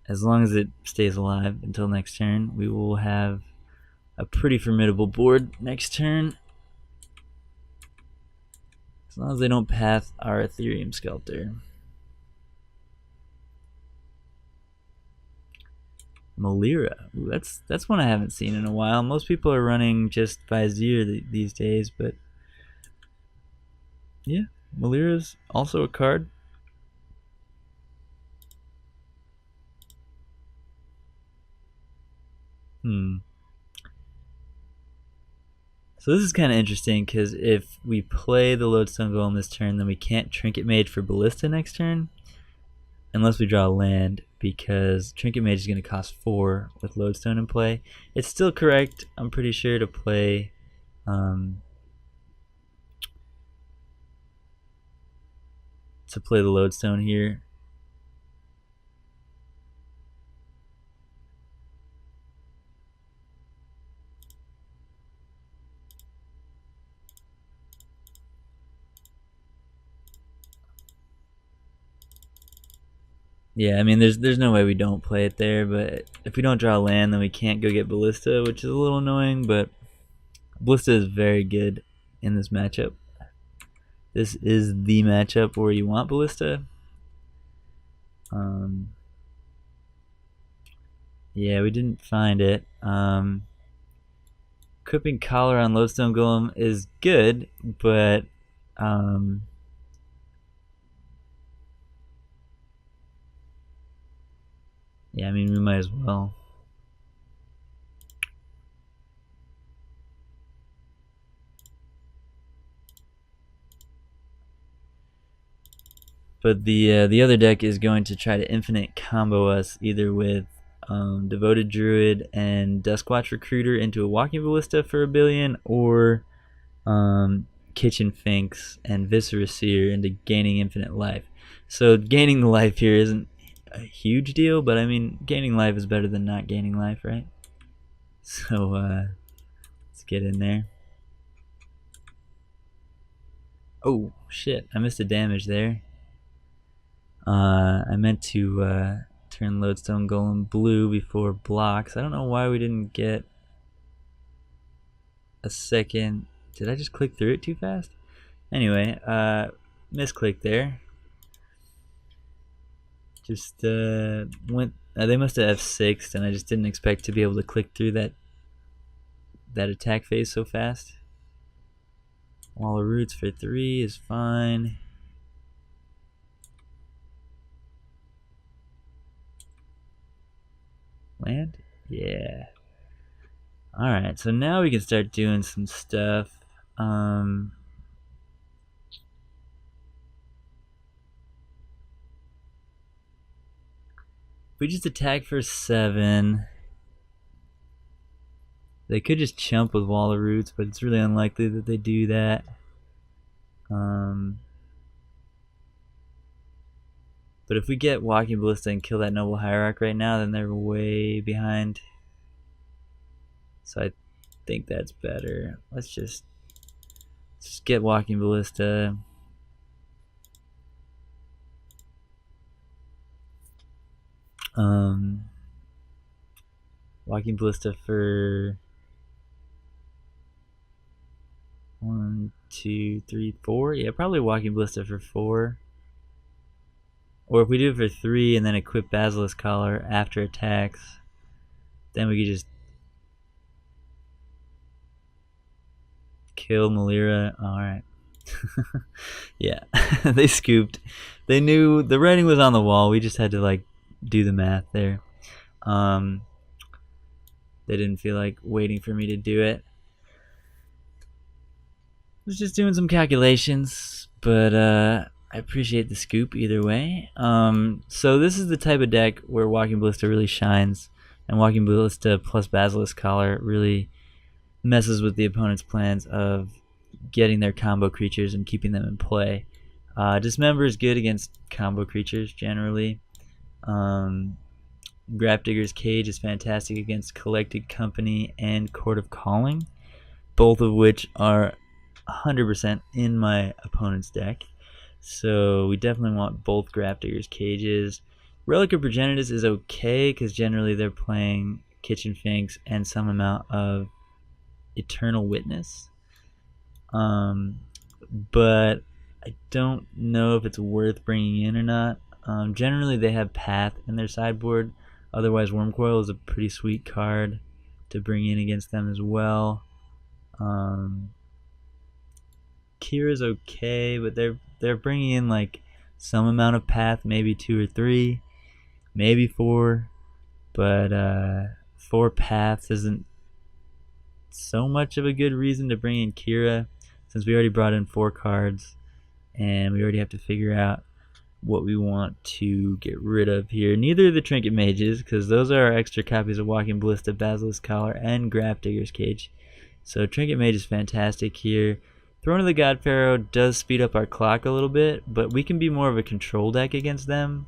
As long as it stays alive until next turn, we will have a pretty formidable board next turn. As long as they don't path our Ethereum Sculptor. Malira. Ooh, that's one I haven't seen in a while. Most people are running just Vizier these days, but yeah, Malira's also a card. So this is kind of interesting because if we play the Lodestone Golem this turn, then we can't Trinket Mage for Ballista next turn unless we draw a land, because Trinket Mage is going to cost 4 with Lodestone in play. It's still correct, I'm pretty sure, to play the Lodestone here. Yeah, I mean, there's no way we don't play it there, but if we don't draw land, then we can't go get Ballista, which is a little annoying, but Ballista is very good in this matchup. This is the matchup where you want Ballista. Yeah, we didn't find it. Equipping Collar on Lodestone Golem is good, but yeah, I mean, we might as well. But the other deck is going to try to infinite combo us either with Devoted Druid and Duskwatch Recruiter into a Walking Ballista for 1 billion, or Kitchen Finks and Viscera Seer into gaining infinite life. So gaining the life here isn't a huge deal, but I mean, gaining life is better than not gaining life, right? So let's get in there. Oh shit, I missed a damage there. I meant to turn Lodestone Golem blue before blocks. I don't know why we didn't get a second. Did I just click through it too fast? Anyway, misclick there. Just went. They must have F6'd, and I just didn't expect to be able to click through that attack phase so fast. Wall of Roots for 3 is fine. Land? Yeah. Alright, so now we can start doing some stuff. We just attack for 7. They could just chump with Wall of Roots, but it's really unlikely that they do that. But if we get Walking Ballista and kill that Noble Hierarch right now, then they're way behind. So I think that's better. Let's just get Walking Ballista. Walking Ballista for 1, 2, 3, 4. Yeah, probably Walking Ballista for 4. Or if we do it for 3 and then equip Basilisk Collar after attacks, then we could just kill Malira. Alright. Yeah, they scooped. They knew the writing was on the wall. We just had to like do the math there. They didn't feel like waiting for me to do it. I was just doing some calculations, but I appreciate the scoop either way. So this is the type of deck where Walking Ballista really shines, and Walking Ballista plus Basilisk Collar really messes with the opponent's plans of getting their combo creatures and keeping them in play. Dismember is good against combo creatures generally. Grafdigger's Cage is fantastic against Collected Company and Court of Calling, both of which are 100% in my opponent's deck. So we definitely want both Grafdigger's Cages. Relic of Progenitus is okay because generally they're playing Kitchen Finks and some amount of Eternal Witness. But I don't know if it's worth bringing in or not. Generally they have Path in their sideboard. Otherwise, Wormcoil is a pretty sweet card to bring in against them as well. Kira's okay, but they're bringing in like some amount of Path, maybe 2 or 3, maybe 4, but 4 paths isn't so much of a good reason to bring in Kira, since we already brought in 4 cards, and we already have to figure out what we want to get rid of here. Neither of the Trinket Mages, because those are our extra copies of Walking Ballista, Basilisk Collar, and Grafdigger's Cage. So Trinket Mage is fantastic here. Throne of the God Pharaoh does speed up our clock a little bit, but we can be more of a control deck against them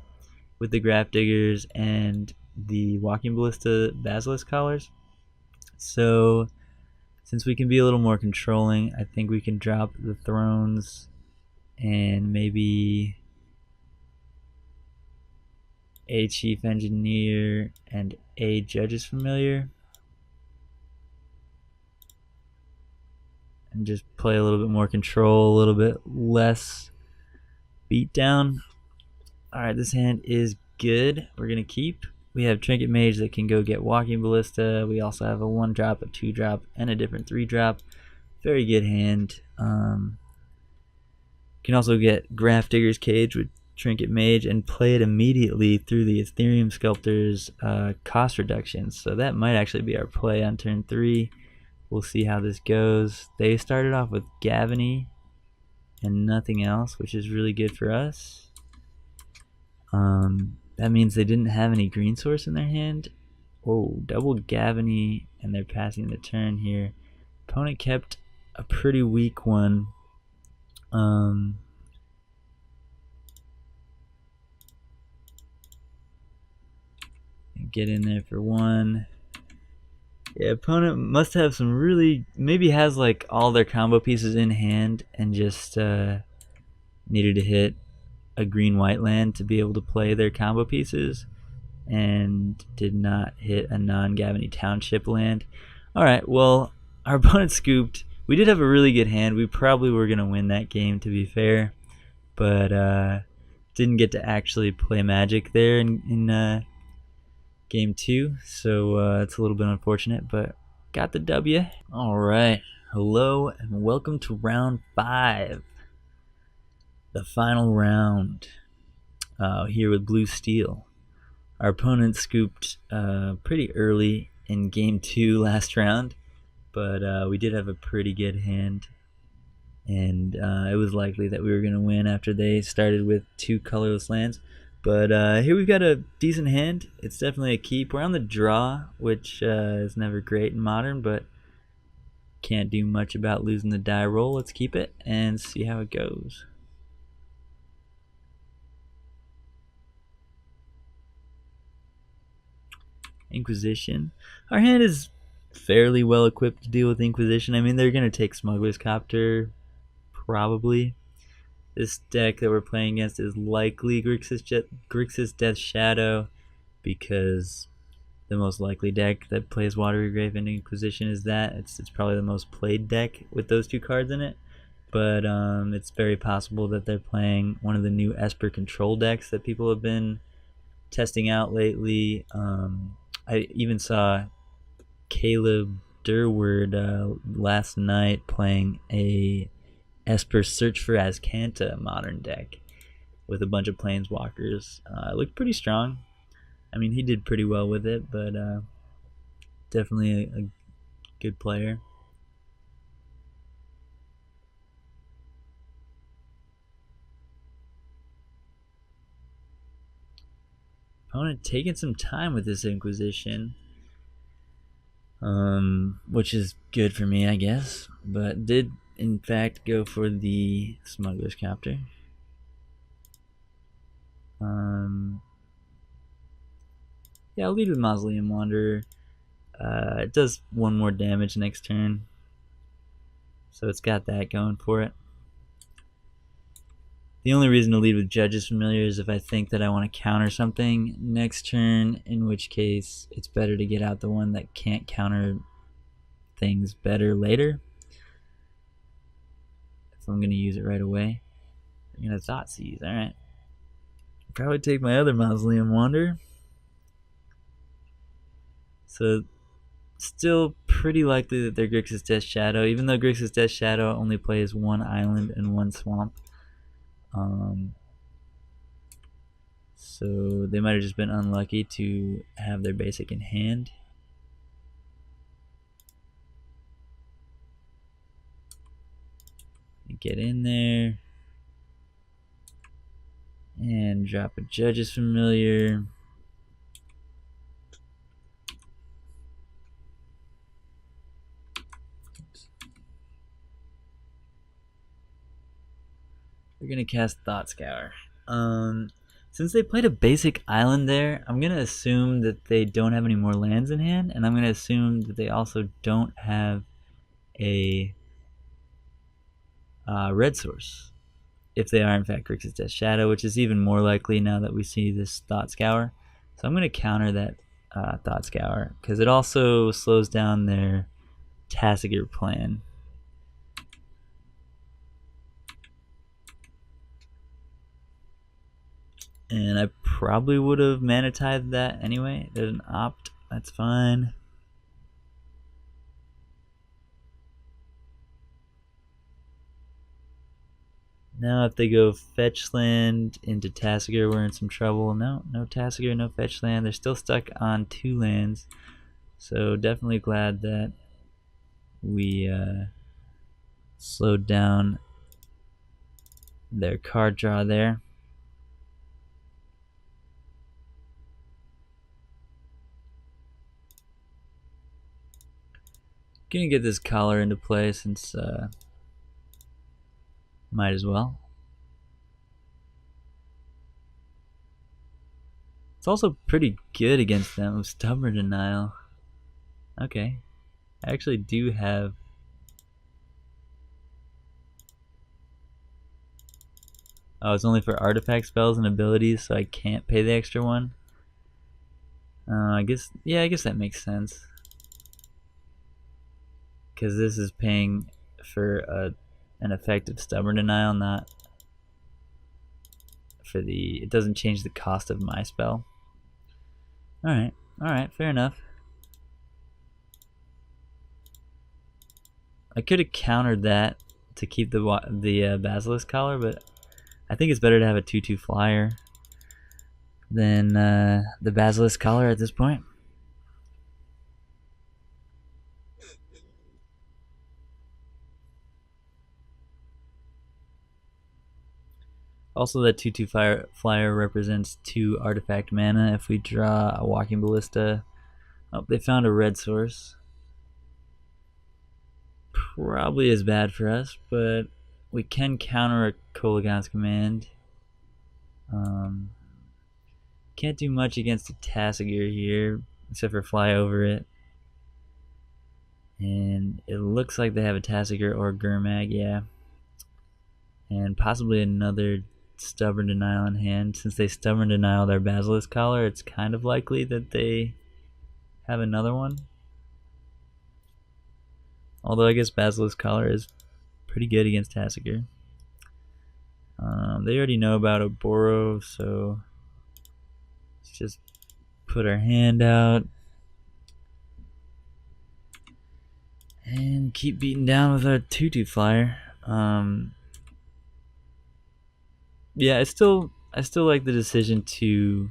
with the Grafdiggers and the Walking Ballista Basilisk Collars. So since we can be a little more controlling, I think we can drop the Thrones and maybe a Chief Engineer, and a Judge's Familiar. And just play a little bit more control, a little bit less beatdown. Alright, this hand is good. We're going to keep. We have Trinket Mage that can go get Walking Ballista. We also have a 1-drop, a 2-drop, and a different 3-drop. Very good hand. Can also get Grafdigger's Cage with Trinket Mage and play it immediately through the Ethereum Sculptor's cost reductions. So that might actually be our play on turn 3. We'll see how this goes. They started off with Gavany and nothing else, which is really good for us. That means they didn't have any green source in their hand. Oh, double Gavany, and they're passing the turn here. Opponent kept a pretty weak one. Get in there for 1. Yeah, opponent must have some really, maybe has like all their combo pieces in hand and just needed to hit a green-white land to be able to play their combo pieces, and did not hit a non-Gavany Township land. Alright, well, our opponent scooped. We did have a really good hand. We probably were going to win that game, to be fair, but didn't get to actually play Magic there in game 2, so it's a little bit unfortunate, but got the W. Alright, hello and welcome to round 5, the final round, here with Blue Steel. Our opponent scooped pretty early in game 2 last round, but we did have a pretty good hand, and it was likely that we were going to win after they started with 2 colorless lands. But here we've got a decent hand. It's definitely a keep. We're on the draw, which is never great in Modern, but can't do much about losing the die roll. Let's keep it and see how it goes. Inquisition. Our hand is fairly well equipped to deal with Inquisition. I mean, they're going to take Smuggler's Copter, probably. This deck that we're playing against is likely Grixis Death Shadow, because the most likely deck that plays Watery Grave and Inquisition is that. It's probably the most played deck with those 2 cards in it, but it's very possible that they're playing one of the new Esper control decks that people have been testing out lately. I even saw Caleb Durward last night playing a Esper Search for Azcanta Modern deck with a bunch of Planeswalkers. It looked pretty strong. I mean, he did pretty well with it, but definitely a good player. Opponent taking some time with this Inquisition, which is good for me, I guess, but did in fact go for the Smuggler's Copter. Yeah, I'll lead with Mausoleum Wanderer. It does 1 more damage next turn, so it's got that going for it. The only reason to lead with Judge's Familiar is if I think that I want to counter something next turn, in which case it's better to get out the one that can't counter things better later. If I'm going to use it right away. I'm going to Thoughtseize, alright. Probably take my other Mausoleum Wanderer. So, still pretty likely that they're Grixis Death Shadow, even though Grixis Death Shadow only plays 1 island and 1 swamp. So they might have just been unlucky to have their basic in hand. Get in there and drop a Judge's Familiar. We're gonna cast Thought Scour. Since they played a basic island there, I'm gonna assume that they don't have any more lands in hand, and I'm gonna assume that they also don't have a red source, if they are in fact Grixis Death Shadow, which is even more likely now that we see this Thought Scour. So I'm going to counter that Thought Scour, because it also slows down their Tassiger plan. And I probably would have Mana-Tithed that anyway. There's an opt, that's fine. Now if they go fetch land into Tassiger, we're in some trouble. No Tassiger, no fetch land. They're still stuck on 2 lands. So definitely glad that we slowed down their card draw there. Gonna get this collar into play since might as well. It's also pretty good against them with Stubborn Denial. Okay, I actually do have. Oh, it's only for artifact spells and abilities, so I can't pay the extra one. I guess that makes sense. Because this is paying for an effective Stubborn Denial, not for the. It doesn't change the cost of my spell. Alright, fair enough. I could have countered that to keep the Basilisk Collar, but I think it's better to have a 2/2 flyer than the Basilisk Collar at this point. Also, that 2/2 flyer represents 2 artifact mana if we draw a Walking Ballista. Oh, they found a red source. Probably is bad for us, but we can counter a Kolaghan's Command. Can't do much against a Tassiger here, except for fly over it. And it looks like they have a Tassiger or Gurmag, yeah. And possibly another Stubborn Denial in hand. Since they Stubborn Denial their Basilisk Collar, it's kind of likely that they have another one. Although I guess Basilisk Collar is pretty good against Tassiger. They already know about Oboro, so let's just put our hand out and keep beating down with our 2/2 flyer. Yeah, I still like the decision to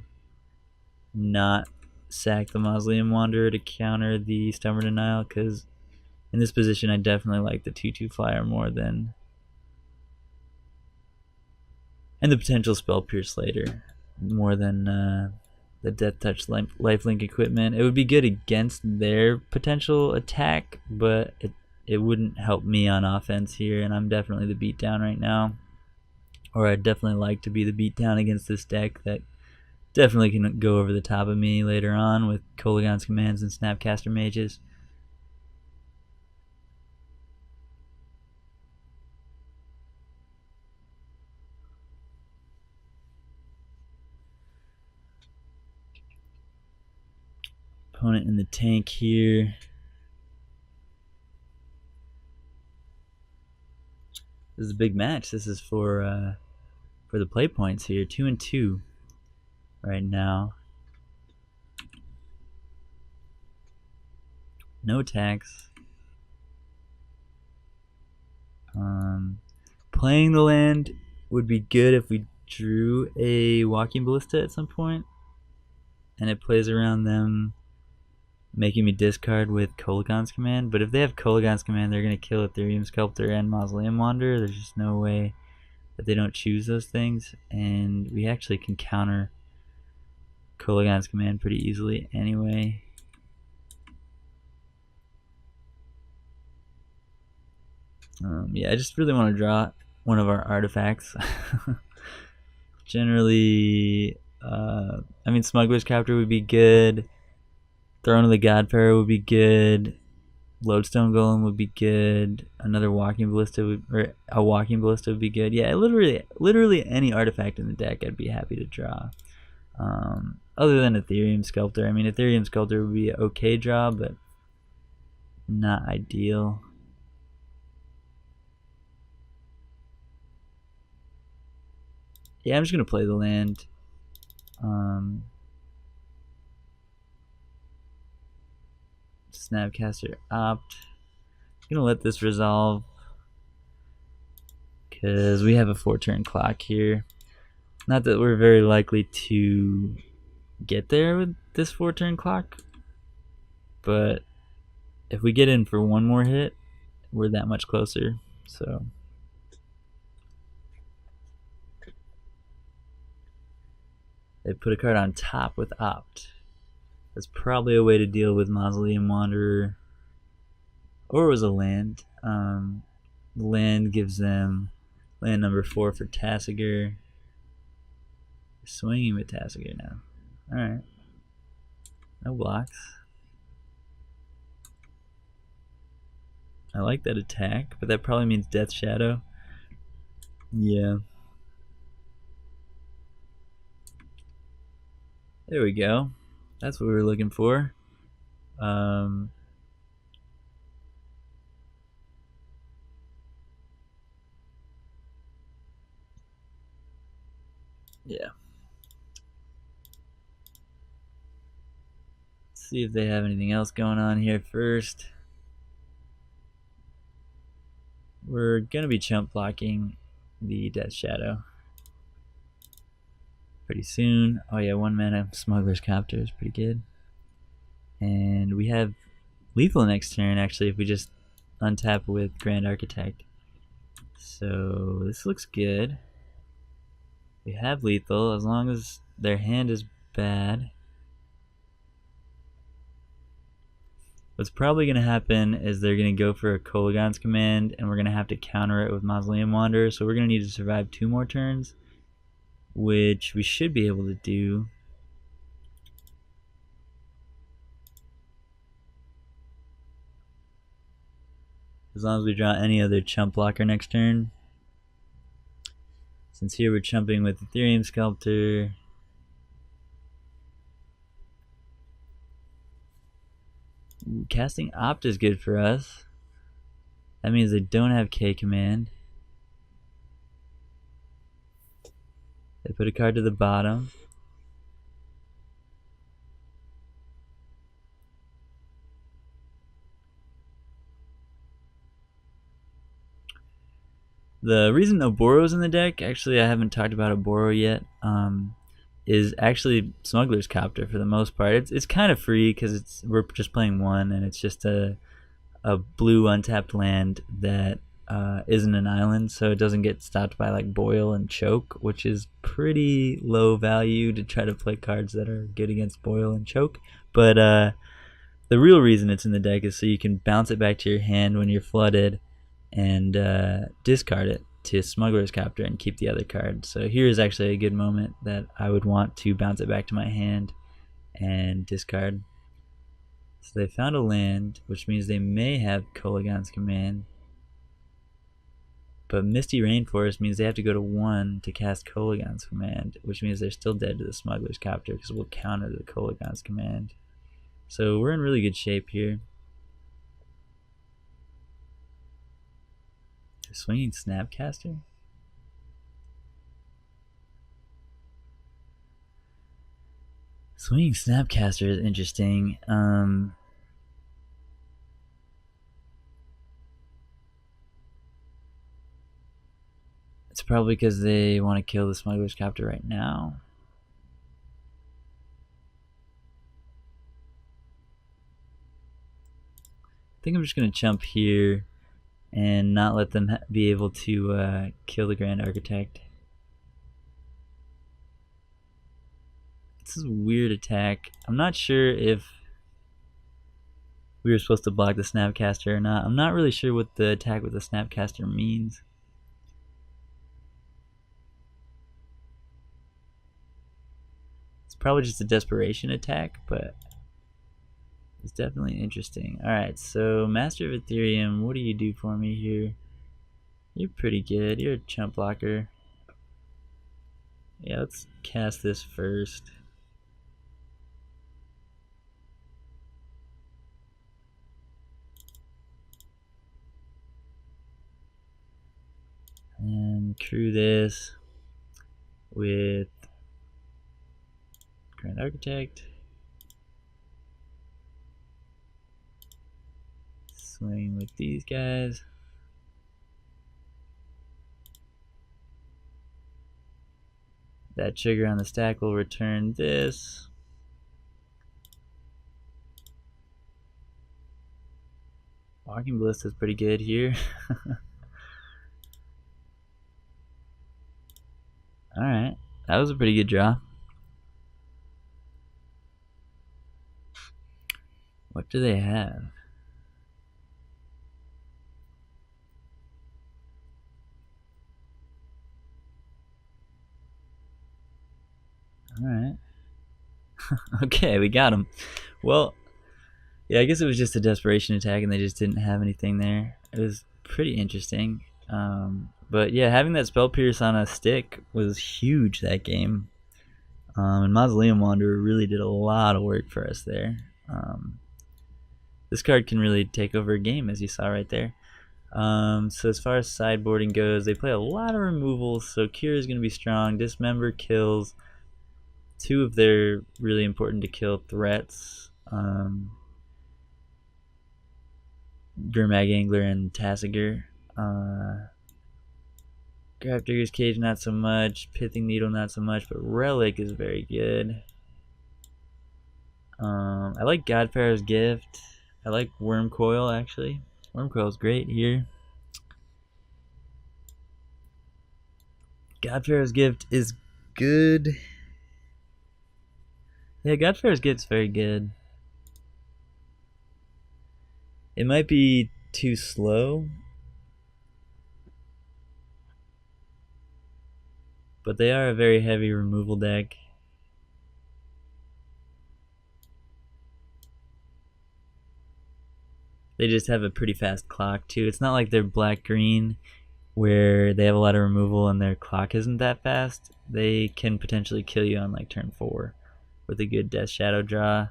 not sack the Mausoleum Wanderer to counter the Stubborn Denial, because in this position I definitely like the 2/2 flyer more than, and the potential Spell Pierce later more than the Death Touch lifelink equipment. It would be good against their potential attack, but it wouldn't help me on offense here, and I'm definitely the beatdown right now. Or I'd definitely like to be the beatdown against this deck that definitely can go over the top of me later on with Kolaghan's Commands and Snapcaster Mages. Opponent in the tank here. This is a big match. This is for the play points here. 2-2 right now. No attacks. Playing the land would be good if we drew a Walking Ballista at some point, and it plays around them making me discard with Kolaghan's Command. But if they have Kolaghan's Command, they're going to kill Ethereum Sculptor and Mausoleum Wanderer. There's just no way that they don't choose those things, and we actually can counter Kolaghan's Command pretty easily anyway. Yeah, I just really want to draw one of our artifacts. Generally, I mean, Smuggler's Captor would be good. Throne of the Godbearer would be good. Lodestone Golem would be good. Another Walking Ballista or a Walking Ballista would be good. Yeah, literally any artifact in the deck I'd be happy to draw. Other than Ethereum Sculptor. I mean, Ethereum Sculptor would be an okay draw, but not ideal. Yeah, I'm just gonna play the land. Snapcaster opt. I'm gonna let this resolve because we have a 4-turn clock here. Not that we're very likely to get there with this 4-turn clock, but if we get in for one more hit, we're that much closer. So they put a card on top with opt. That's probably a way to deal with Mausoleum Wanderer, or it was a land. Land gives them land number 4 for Tassiger. Swinging with Tassiger now. Alright. No blocks. I like that attack, but that probably means Death Shadow. Yeah. There we go. That's what we were looking for. Yeah. Let's see if they have anything else going on here first. We're going to be chump blocking the Death Shadow pretty soon. Oh yeah, 1 mana Smuggler's Copter is pretty good. And we have lethal next turn, actually, if we just untap with Grand Architect. So this looks good. We have lethal as long as their hand is bad. What's probably going to happen is they're going to go for a Kolaghan's Command, and we're going to have to counter it with Mausoleum Wanderer, so we're going to need to survive 2 more turns, which we should be able to do. As long as we draw any other chump blocker next turn. Since here we're chumping with Ethereum Sculptor. Ooh, casting Opt is good for us. That means they don't have K command. They put a card to the bottom. The reason Oboro's in the deck, actually I haven't talked about Oboro yet, is actually Smuggler's Copter for the most part. It's kind of free because we're just playing 1 and it's just a blue untapped land that isn't an island, so it doesn't get stopped by like Boil and Choke, which is pretty low value to try to play cards that are good against Boil and Choke. But the real reason it's in the deck is so you can bounce it back to your hand when you're flooded and discard it to Smuggler's Copter and keep the other card. So here is actually a good moment that I would want to bounce it back to my hand and discard. So they found a land, which means they may have Kolaghan's Command. But Misty Rainforest means they have to go to 1 to cast Kolaghan's Command, which means they're still dead to the Smuggler's Copter because we'll counter the Kolaghan's Command. So we're in really good shape here. Swinging Snapcaster? Swinging Snapcaster is interesting. It's probably because they want to kill the Smuggler's Copter right now. I think I'm just going to jump here and not let them be able to kill the Grand Architect. This is a weird attack. I'm not sure if we were supposed to block the Snapcaster or not. I'm not really sure what the attack with the Snapcaster means. It's probably just a desperation attack, but it's definitely interesting. Alright, so Master of Ethereum, what do you do for me here? You're pretty good. You're a chump blocker. Yeah, let's cast this first. Crew this with Grand Architect. Swing with these guys. That trigger on the stack will return this. Walking Ballista is pretty good here. Alright, that was a pretty good draw. What do they have? Alright. Okay, we got him. Well, yeah, I guess it was just a desperation attack and they just didn't have anything there. It was pretty interesting. But yeah, having that Spell Pierce on a stick was huge that game. And Mausoleum Wanderer really did a lot of work for us there. This card can really take over a game, as you saw right there. So as far as sideboarding goes, they play a lot of removals, so Cure is going to be strong. Dismember kills two of their really important to kill threats. Gurmag Angler and Tassiger. Grafdigger's Cage not so much, Pithing Needle not so much, but Relic is very good. I like Godfarrow's Gift. I like Worm Coil actually. Worm Coil is great here. Godfarrow's Gift is good. Yeah, Godfarrow's Gift's very good. It might be too slow, but they are a very heavy removal deck. They just have a pretty fast clock too. It's not like they're black-green where they have a lot of removal and their clock isn't that fast. They can potentially kill you on like turn 4 with a good Death Shadow draw.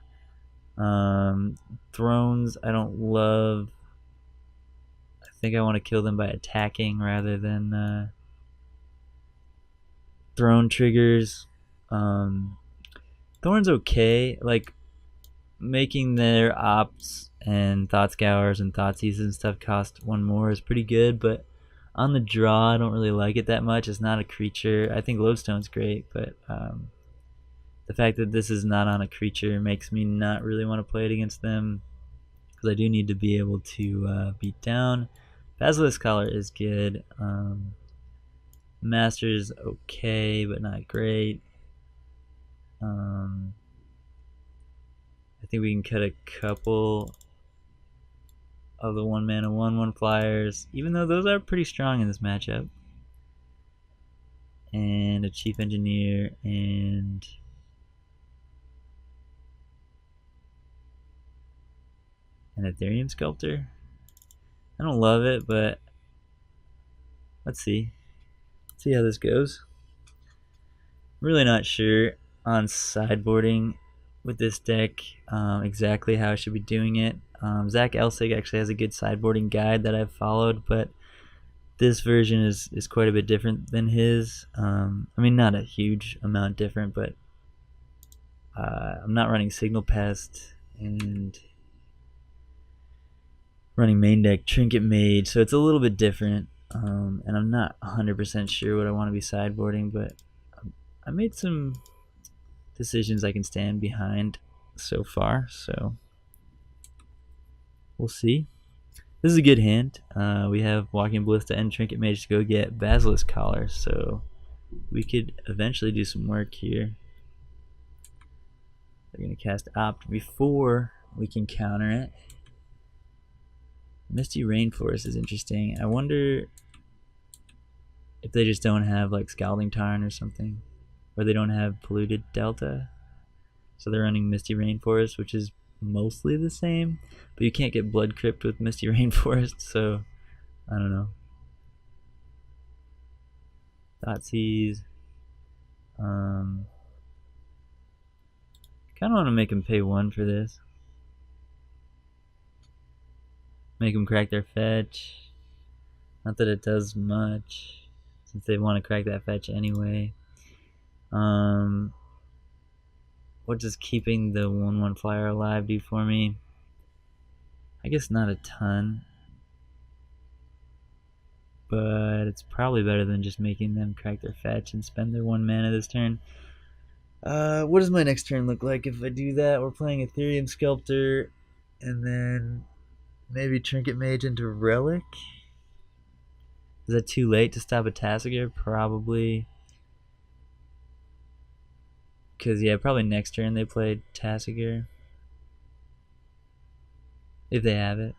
Thrones I don't love. I think I want to kill them by attacking rather than throne triggers. Thorn's okay. Like making their ops and Thought Scours and Thoughtseize and stuff cost 1 more is pretty good, but on the draw I don't really like it that much. It's not a creature. I think Lodestone's great, but the fact that this is not on a creature makes me not really want to play it against them, because I do need to be able to beat down. Basilisk Collar is good. Master's okay, but not great. I think we can cut a couple of the 1-mana 1/1 flyers, even though those are pretty strong in this matchup. And a Chief Engineer and an Ethereum Sculptor. I don't love it, but let's see. Let's see how this goes. I'm really not sure on sideboarding with this deck exactly how I should be doing it. Zach Elsig actually has a good sideboarding guide that I've followed, but this version is quite a bit different than his. I mean, not a huge amount different, but I'm not running Signal Pest and running main deck Trinket Mage, so it's a little bit different. And I'm not 100% sure what I want to be sideboarding, but I made some decisions I can stand behind so far, so we'll see. This is a good hand. We have Walking Ballista and Trinket Mage to go get Basilisk Collar, so we could eventually do some work here. They're going to cast Opt before we can counter it. Misty Rainforest is interesting. I wonder if they just don't have like Scalding Tarn or something, or they don't have Polluted Delta, so they're running Misty Rainforest, which is mostly the same, but you can't get Blood Crypt with Misty Rainforest, so I don't know. Thoughtseize. Kind of want to make them pay 1 for this. Make them crack their fetch. Not that it does much. since they want to crack that fetch anyway. What does keeping the 1/1 flyer alive do for me? I guess not a ton, but it's probably better than just making them crack their fetch and spend their 1 mana this turn. What does my next turn look like if I do that? We're playing Ethereum Sculptor, and then maybe Trinket Mage into Relic. Is that too late to stop a Tasigur? Probably. Because, yeah, probably next turn they play Tasigur. If they have it.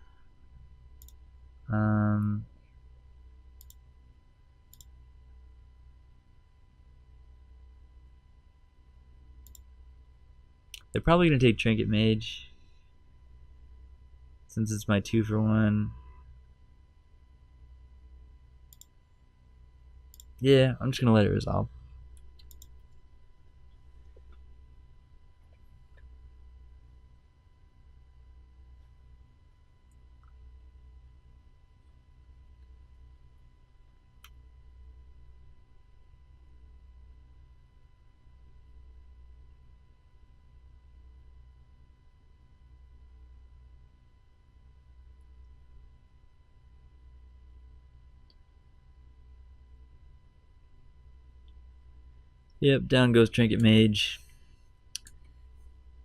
They're probably going to take Trinket Mage, since it's my 2-for-1. Yeah, I'm just going to let it resolve. Yep, down goes Trinket Mage.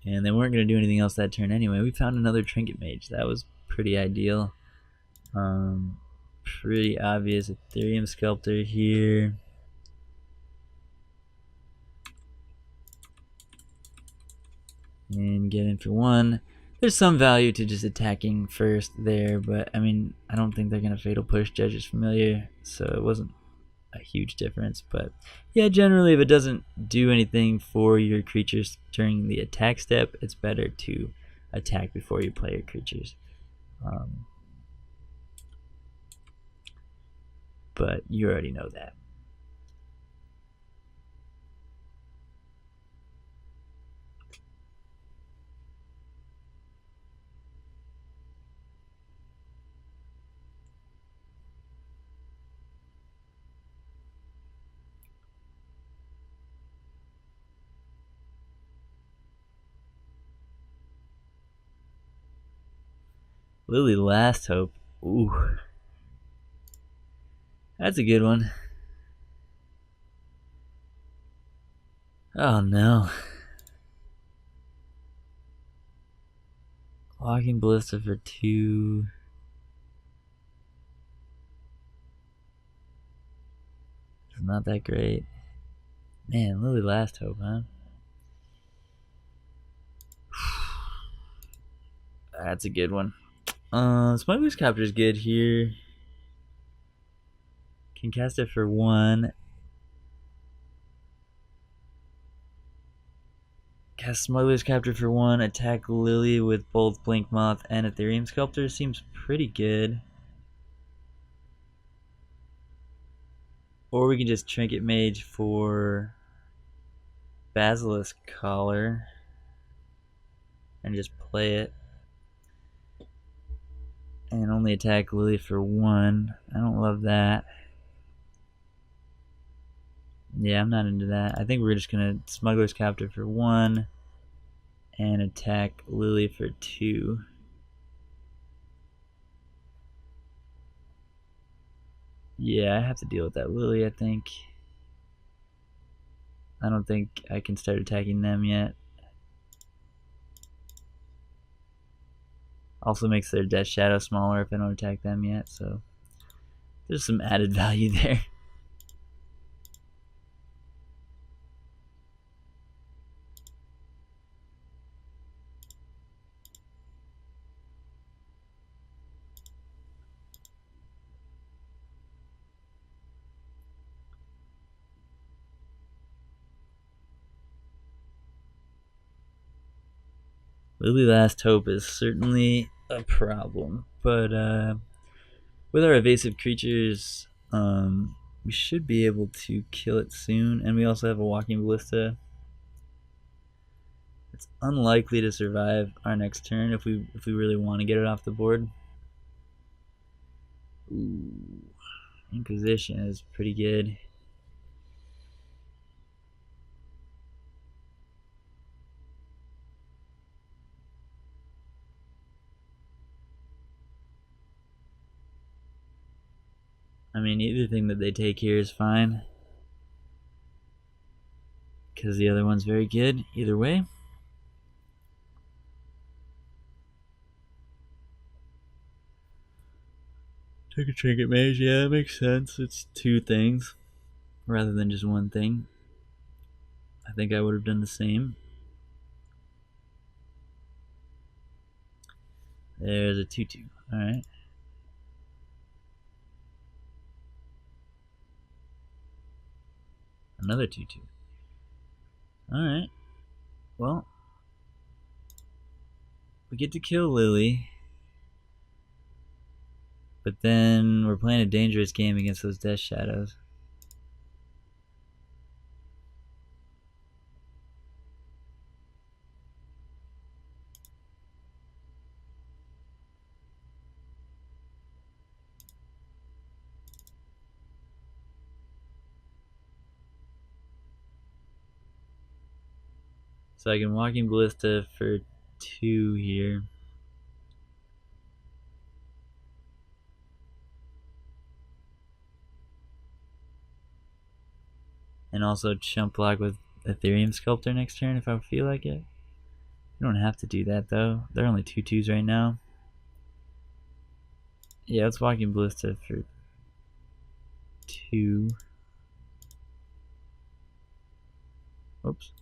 And they weren't going to do anything else that turn anyway. We found another Trinket Mage. That was pretty ideal. Pretty obvious Ethereum Sculptor here. And get in for 1. There's some value to just attacking first there, but I mean, I don't think they're going to Fatal Push Judge's Familiar, so it wasn't a huge difference. But yeah, generally if it doesn't do anything for your creatures during the attack step, it's better to attack before you play your creatures. But you already know that. Lily Last Hope. Ooh. That's a good one. Oh no. Walking Ballista for 2. It's not that great. Man, Lily Last Hope, huh? That's a good one. Smuggler's Capture is good here. Can cast it for 1. Cast Smuggler's Capture for 1. Attack Lily with both Blink Moth and Ethereum Sculptor. Seems pretty good. Or we can just Trinket Mage for Basilisk Collar and just play it. And only attack Lily for 1. I don't love that. Yeah, I'm not into that. I think we're just going to Smuggler's Capture for 1 and attack Lily for 2. Yeah, I have to deal with that Lily, I think. I don't think I can start attacking them yet. Also makes their Death Shadow smaller if I don't attack them yet, so there's some added value there. Lily Last Hope is certainly a problem, but with our evasive creatures, we should be able to kill it soon, and we also have a Walking Ballista. It's unlikely to survive our next turn if we really want to get it off the board. Ooh. Inquisition is pretty good. I mean, either thing that they take here is fine, because the other one's very good either way. Take a trinket mage, yeah, that makes sense. It's two things rather than just one thing. I think I would have done the same. There's a 2/2. Alright. Another 2/2. Alright. Well, we get to kill Lily. But then we're playing a dangerous game against those Death Shadows. So I can Walking Ballista for 2 here. And also chump block with Ethereum Sculptor next turn if I feel like it. You don't have to do that though. They're only 2/2s right now. Yeah, let's Walking Ballista for 2. Oops.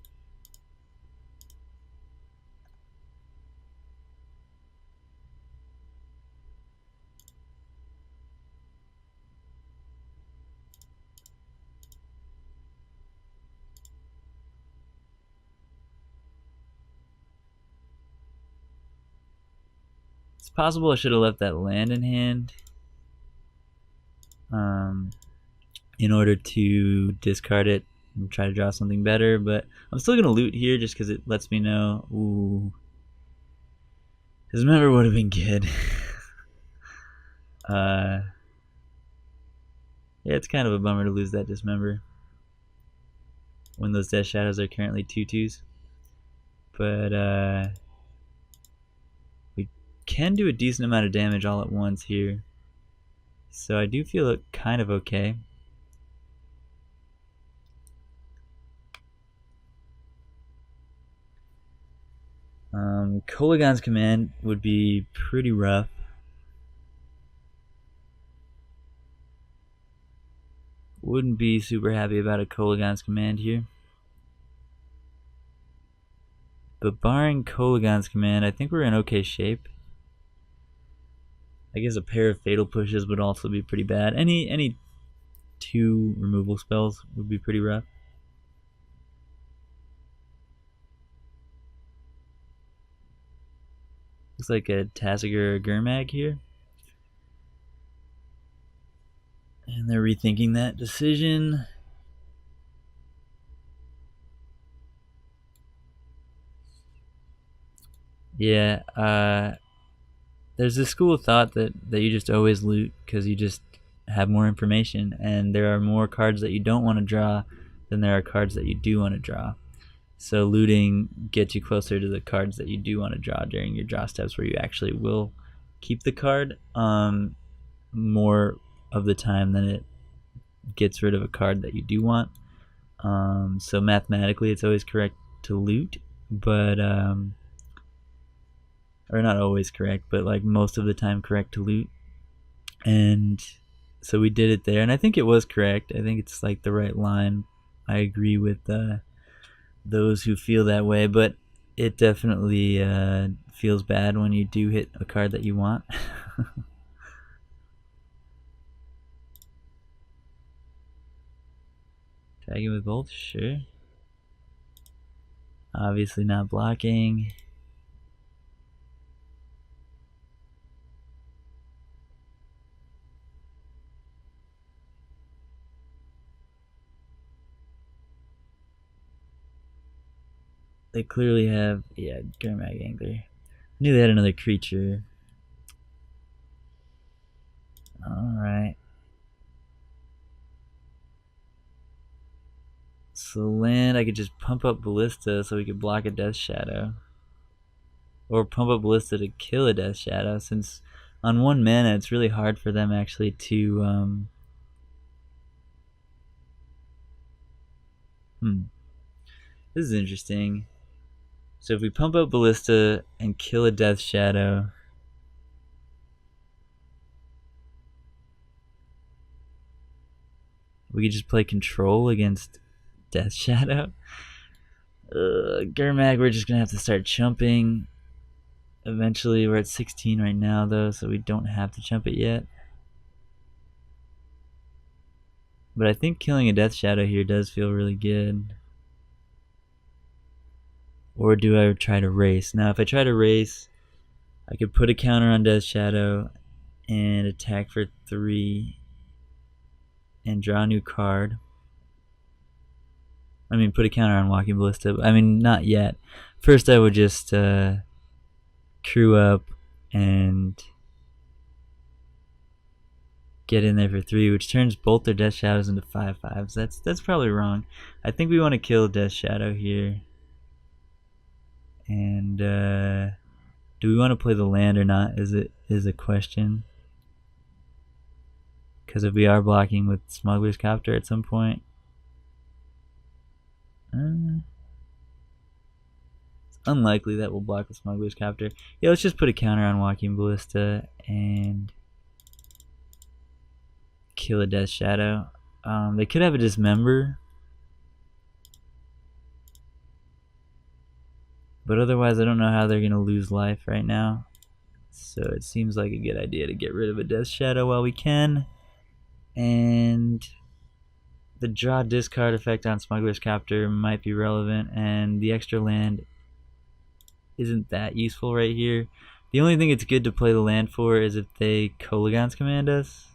It's possible I should have left that land in hand in order to discard it and try to draw something better, but I'm still going to loot here just because it lets me know. Ooh. Dismember would have been good. Yeah, it's kind of a bummer to lose that Dismember when those Death Shadows are currently 2/2s. But we can do a decent amount of damage all at once here. So I do feel kind of okay. Kolaghan's Command would be pretty rough. Wouldn't be super happy about a Kolaghan's Command here. But barring Kolaghan's Command, I think we're in okay shape. I guess a pair of Fatal Pushes would also be pretty bad. Any 2 removal spells would be pretty rough. Looks like a Tasigur Gurmag here. And they're rethinking that decision. Yeah, there's this school of thought that you just always loot because you just have more information, and there are more cards that you don't want to draw than there are cards that you do want to draw. So looting gets you closer to the cards that you do want to draw during your draw steps, where you actually will keep the card more of the time than it gets rid of a card that you do want. So mathematically it's always correct to loot, but or not always correct, but like most of the time correct to loot. And so we did it there, and I think it was correct. I think it's like the right line. I agree with those who feel that way, but it definitely feels bad when you do hit a card that you want. Tagging with both, sure. Obviously not blocking. They clearly have, yeah, Gurmag Angler. I knew they had another creature. Alright. So land, I could just pump up Ballista so we could block a Death Shadow. Or pump up Ballista to kill a Death Shadow, since on 1 mana it's really hard for them actually to This is interesting. So if we pump up Ballista and kill a Death Shadow, we could just play control against Death Shadow. Gurmag, we're just gonna have to start chumping. Eventually, we're at 16 right now though, so we don't have to chump it yet. But I think killing a Death Shadow here does feel really good. Or do I try to race? Now if I try to race, I could put a counter on Death Shadow and attack for 3 and draw a new card. I mean, put a counter on Walking Ballista. I mean, not yet. First I would just crew up and get in there for 3, which turns both their Death Shadows into 5/5s. That's probably wrong. I think we want to kill Death Shadow here. And do we want to play the land or not is a question. Because if we are blocking with Smuggler's Copter at some point, it's unlikely that we'll block with Smuggler's Copter. Yeah, let's just put a counter on Walking Ballista and kill a Death Shadow. They could have a Dismember, but otherwise I don't know how they're going to lose life right now. So it seems like a good idea to get rid of a Death Shadow while we can. And the draw discard effect on Smuggler's Copter might be relevant, and the extra land isn't that useful right here. The only thing it's good to play the land for is if they Kolaghan's Command us.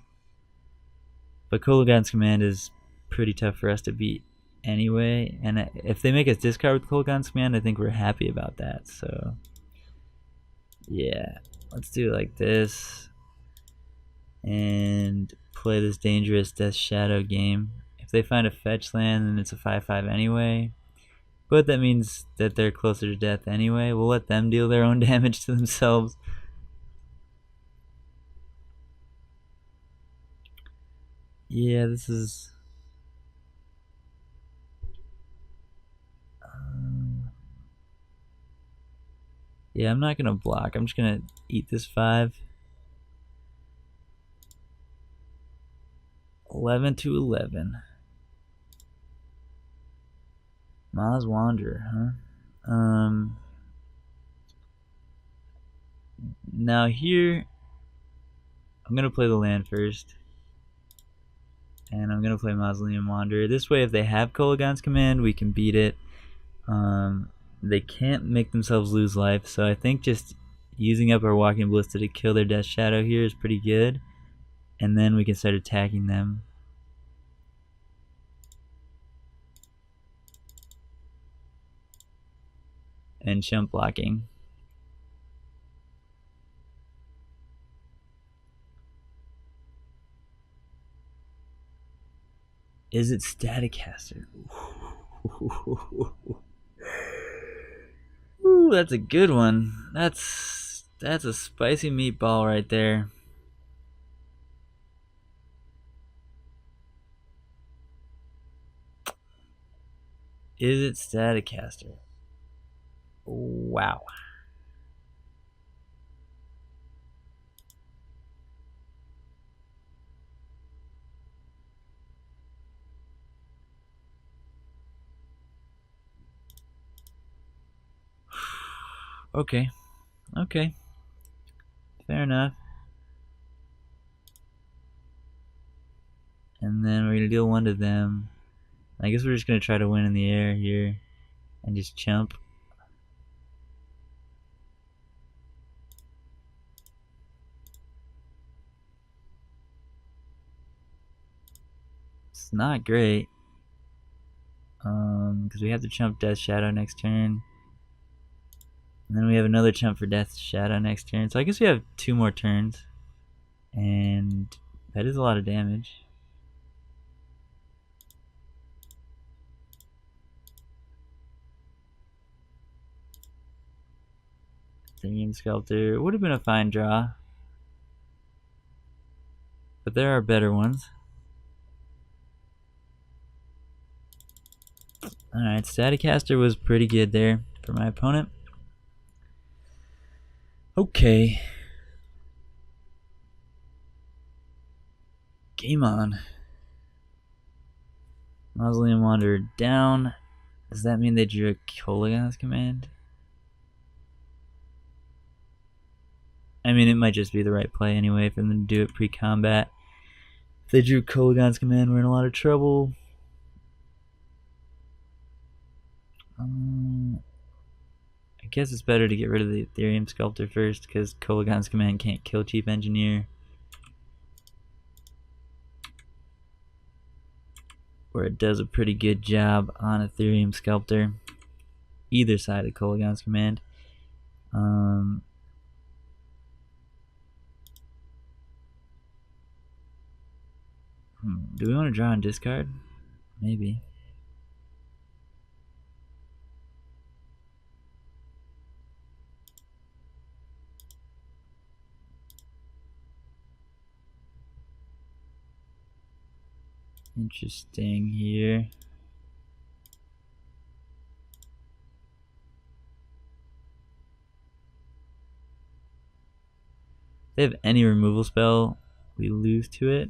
But Kolaghan's Command is pretty tough for us to beat anyway, and if they make us discard with Kolaghan's Command, I think we're happy about that. So yeah, let's do it like this and play this dangerous Death Shadow game. If they find a fetch land, then it's a 5/5 anyway, but that means that they're closer to death anyway. We'll let them deal their own damage to themselves. Yeah, this is yeah, I'm not gonna block. I'm just gonna eat this 5. 11/11. Maz Wanderer, huh? Now here, I'm gonna play the land first, and I'm gonna play Mausoleum Wanderer. This way, if they have Kolaghan's Command, we can beat it. They can't make themselves lose life, so I think just using up our Walking Ballista to kill their Death Shadow here is pretty good, and then we can start attacking them. And chump blocking. Is it Staticaster? Ooh, that's a good one. That's a spicy meatball right there. Is it Staticaster? Wow. Okay. Okay. Fair enough. And then we're gonna deal 1 to them. I guess we're just gonna try to win in the air here and just chump. It's not great. Because we have to chump Death Shadow next turn. And then we have another chump for Death Shadow next turn. So I guess we have 2 more turns. And that is a lot of damage. Ethereum Sculptor would have been a fine draw, but there are better ones. Alright, Staticaster was pretty good there for my opponent. Okay. Game on. Mausoleum Wanderer down. Does that mean they drew a Kolaghan's Command? I mean, it might just be the right play anyway for them to do it pre-combat. If they drew Kolaghan's Command, we're in a lot of trouble. I guess it's better to get rid of the Ethereum Sculptor first, because Kolaghan's Command can't kill Chief Engineer. Where it does a pretty good job on Ethereum Sculptor. Either side of Kolaghan's Command. Do we want to draw and discard? Maybe. Interesting here. If they have any removal spell, we lose to it.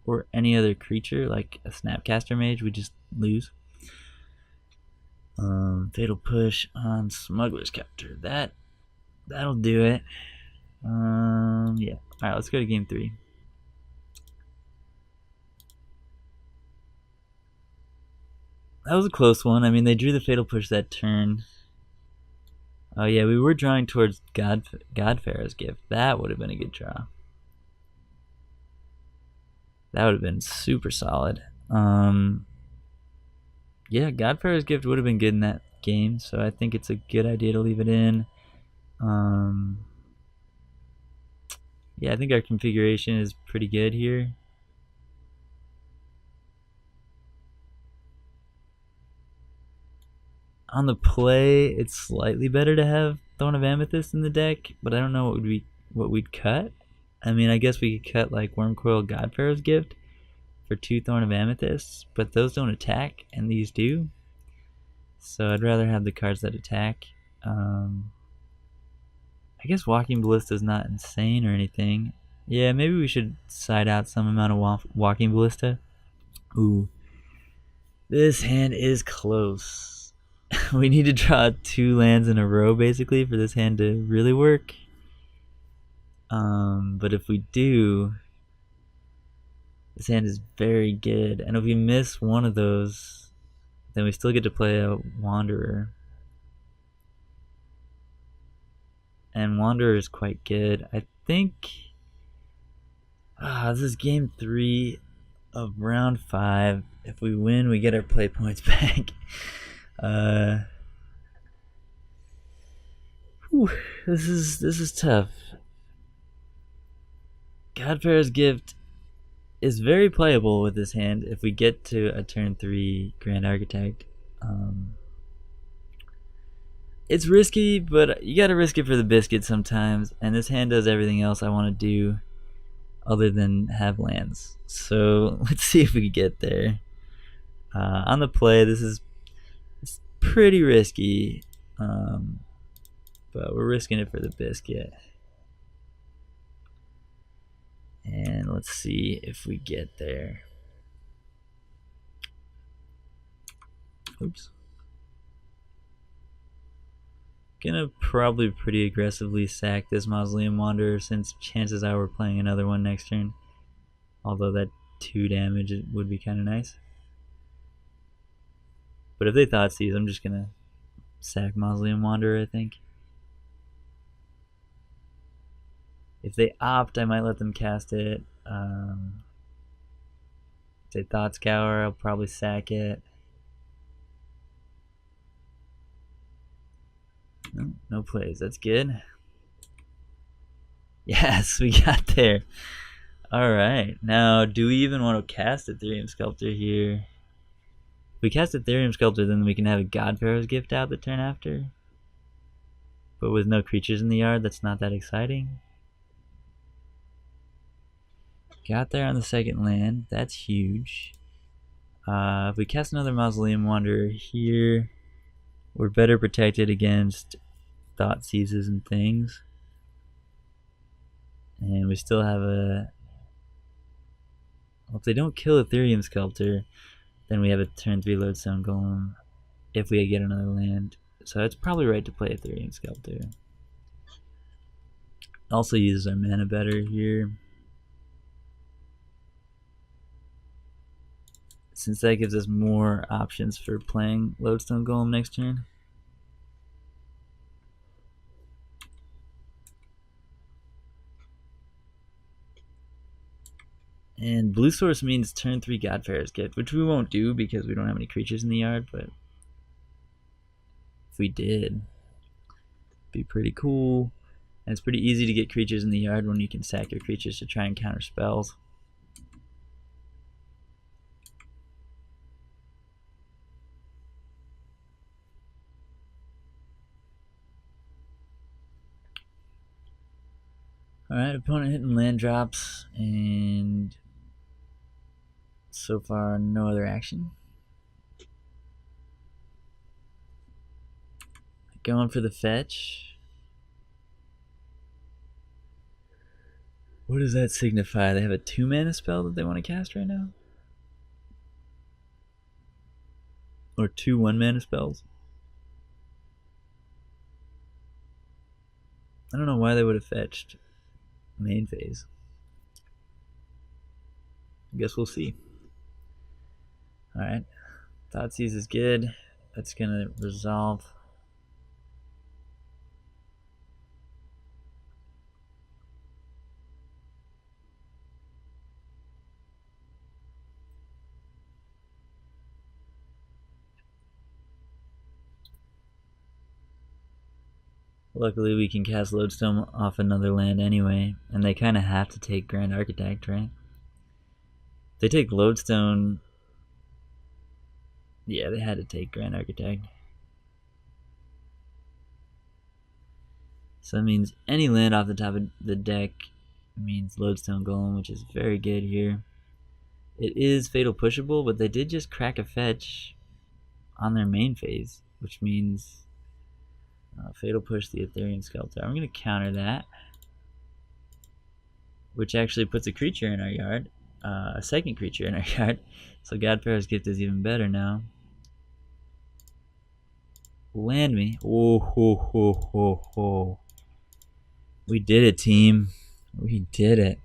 Or any other creature, like a Snapcaster Mage, we just lose. Fatal Push on Smuggler's Captor. That'll do it. Yeah. Alright, let's go to game 3. That was a close one. I mean, they drew the Fatal Push that turn. Oh yeah, we were drawing towards Godpharaoh's Gift. That would have been a good draw. That would have been super solid. Yeah, Godpharaoh's Gift would have been good in that game, so I think it's a good idea to leave it in. Yeah, I think our configuration is pretty good here. On the play, it's slightly better to have Thorn of Amethyst in the deck, but I don't know what we'd cut. I mean, I guess we could cut like Wormcoil Godpharaoh's Gift for 2 Thorn of Amethysts, but those don't attack, and these do. So I'd rather have the cards that attack. I guess Walking Ballista is not insane or anything. Yeah, maybe we should side out some amount of Walking Ballista. Ooh. This hand is close. We need to draw 2 lands in a row, basically, for this hand to really work. But if we do, this hand is very good. And if we miss one of those, then we still get to play a Wanderer. And Wanderer is quite good. I think this is game 3 of round 5. If we win, we get our play points back. This is tough. Godpharaoh's Gift is very playable with this hand if we get to a turn 3 Grand Architect. It's risky, but you gotta risk it for the biscuit sometimes, and this hand does everything else I want to do other than have lands. So let's see if we can get there. On the play, it's pretty risky, but we're risking it for the biscuit. And let's see if we get there. Oops. Gonna probably pretty aggressively sack this Mausoleum Wanderer, since chances are we're playing another one next turn. Although that 2 damage would be kind of nice. But if they Thoughtseize, I'm just gonna sack Mausoleum Wanderer, I think. If they opt, I might let them cast it. If they Thought Scour, I'll probably sack it. No plays. That's good. Yes, we got there. Alright. Now, do we even want to cast Ethereum Sculptor here? If we cast Ethereum Sculptor, then we can have a Godpharaoh's Gift out the turn after. but with no creatures in the yard, that's not that exciting. Got there on the second land. That's huge. If we cast another Mausoleum Wanderer here, we're better protected against Thought Seizes and things. And we still have a... Well, if they don't kill Ethereum Sculptor, then we have a turn 3 Lodestone Golem if we get another land. So it's probably right to play Ethereum Sculptor. Also uses our mana better here, since that gives us more options for playing Lodestone Golem next turn. And blue source means turn 3 Godfarer's Gift, which we won't do because we don't have any creatures in the yard, but if we did, it'd be pretty cool. And it's pretty easy to get creatures in the yard when you can sack your creatures to try and counter spells. Alright, opponent hitting land drops, and so far no other action. Going for the fetch. What does that signify? They have a 2-mana spell that they want to cast right now? Or 2 1-mana spells? I don't know why they would have fetched main phase. I guess we'll see. Alright. Thoughtseize is good. That's gonna resolve. Luckily we can cast Lodestone off another land anyway, and they kind of have to take Grand Architect, right? If they take Lodestone... Yeah, they had to take Grand Architect. So that means any land off the top of the deck means Lodestone Golem, which is very good here. It is Fatal Pushable, but they did just crack a fetch on their main phase, which means Fatal Push the Ethereum Sculptor. I'm going to counter that, which actually puts a creature in our yard, a second creature in our yard. So Godfarer's Gift is even better now. Land me. Oh ho ho ho ho. We did it, team. We did it.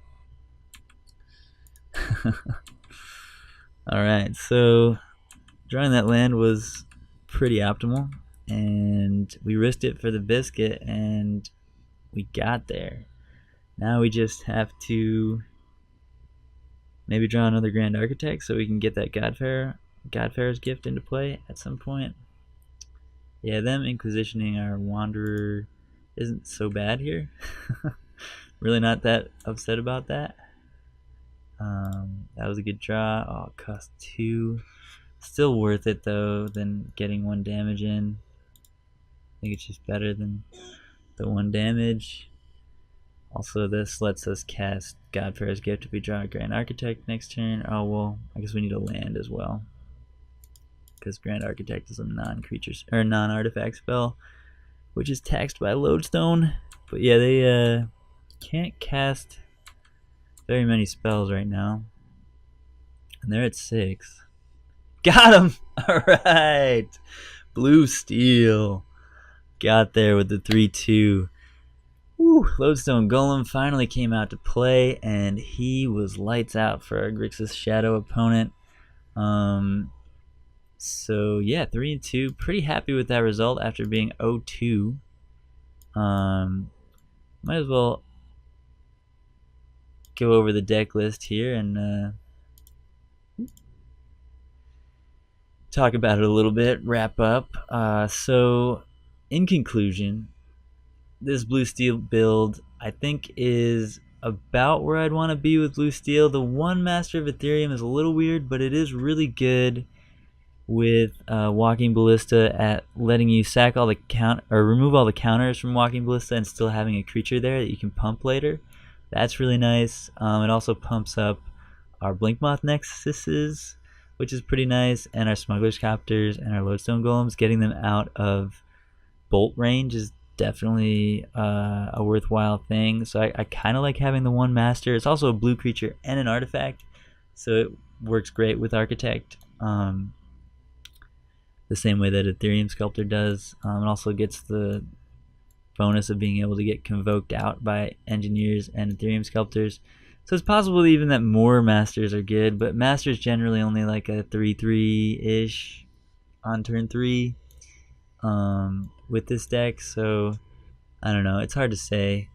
Alright, so drawing that land was pretty optimal, and we risked it for the biscuit, and we got there. Now we just have to maybe draw another Grand Architect so we can get that Godfarer's Gift into play at some point. Yeah, them Inquisitioning our Wanderer isn't so bad here. Really not that upset about that. That was a good draw. Oh, it cost 2. Still worth it though than getting 1 damage in. I think it's just better than the 1 damage. Also, this lets us cast Godfarer's Gift if we draw a Grand Architect next turn. Oh well, I guess we need a land as well, because Grand Architect is a non-creature or non-artifact spell, which is taxed by Lodestone. But yeah, they can't cast very many spells right now, and they're at 6. Got him! Alright! Blue Steel. Got there with the 3-2. Woo! Lodestone Golem finally came out to play, and he was lights out for our Grixis Shadow opponent. So yeah, 3-2. Pretty happy with that result after being 0-2. Might as well go over the deck list here and talk about it a little bit, wrap up. So in conclusion, this Blue Steel build I think is about where I'd want to be with Blue Steel. The 1 Master of Ethereum is a little weird, but it is really good. with Walking Ballista at letting you sack all the remove all the counters from Walking Ballista and still having a creature there that you can pump later. That's really nice. It also pumps up our Blinkmoth Nexuses, which is pretty nice, and our Smuggler's Copters and our Lodestone Golems. Getting them out of bolt range is definitely a worthwhile thing. So I kind of like having the one master. It's also a blue creature and an artifact, so it works great with Architect. The same way that Ethereum Sculptor does. It also gets the bonus of being able to get convoked out by Engineers and Ethereum Sculptors. So it's possible even that more Masters are good, but Masters generally only like a 3/3-ish on turn 3 with this deck, so I don't know, it's hard to say.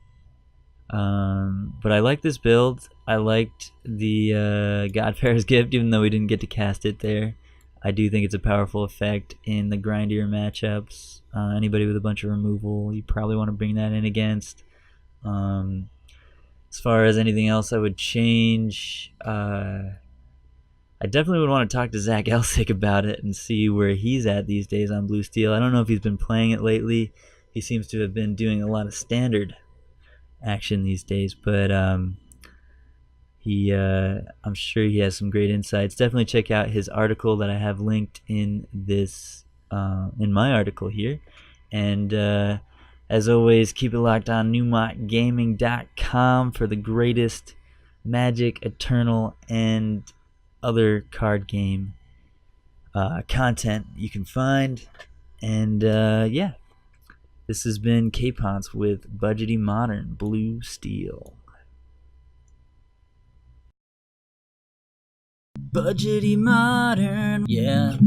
But I like this build. I liked the Godfarer's Gift, even though we didn't get to cast it there. I do think it's a powerful effect in the grindier matchups. Anybody with a bunch of removal, you probably want to bring that in against. As far as anything else I would change, I definitely would want to talk to Zach Elsick about it and see where he's at these days on Blue Steel. I don't know if he's been playing it lately. He seems to have been doing a lot of standard action these days, but I'm sure he has some great insights. Definitely check out his article that I have linked in this in my article here, and as always, keep it locked on newmockgaming.com for the greatest Magic, Eternal, and other card game content you can find. And yeah, this has been K-Ponce with Budgety Modern Blue Steel. Budgety Modern, yeah.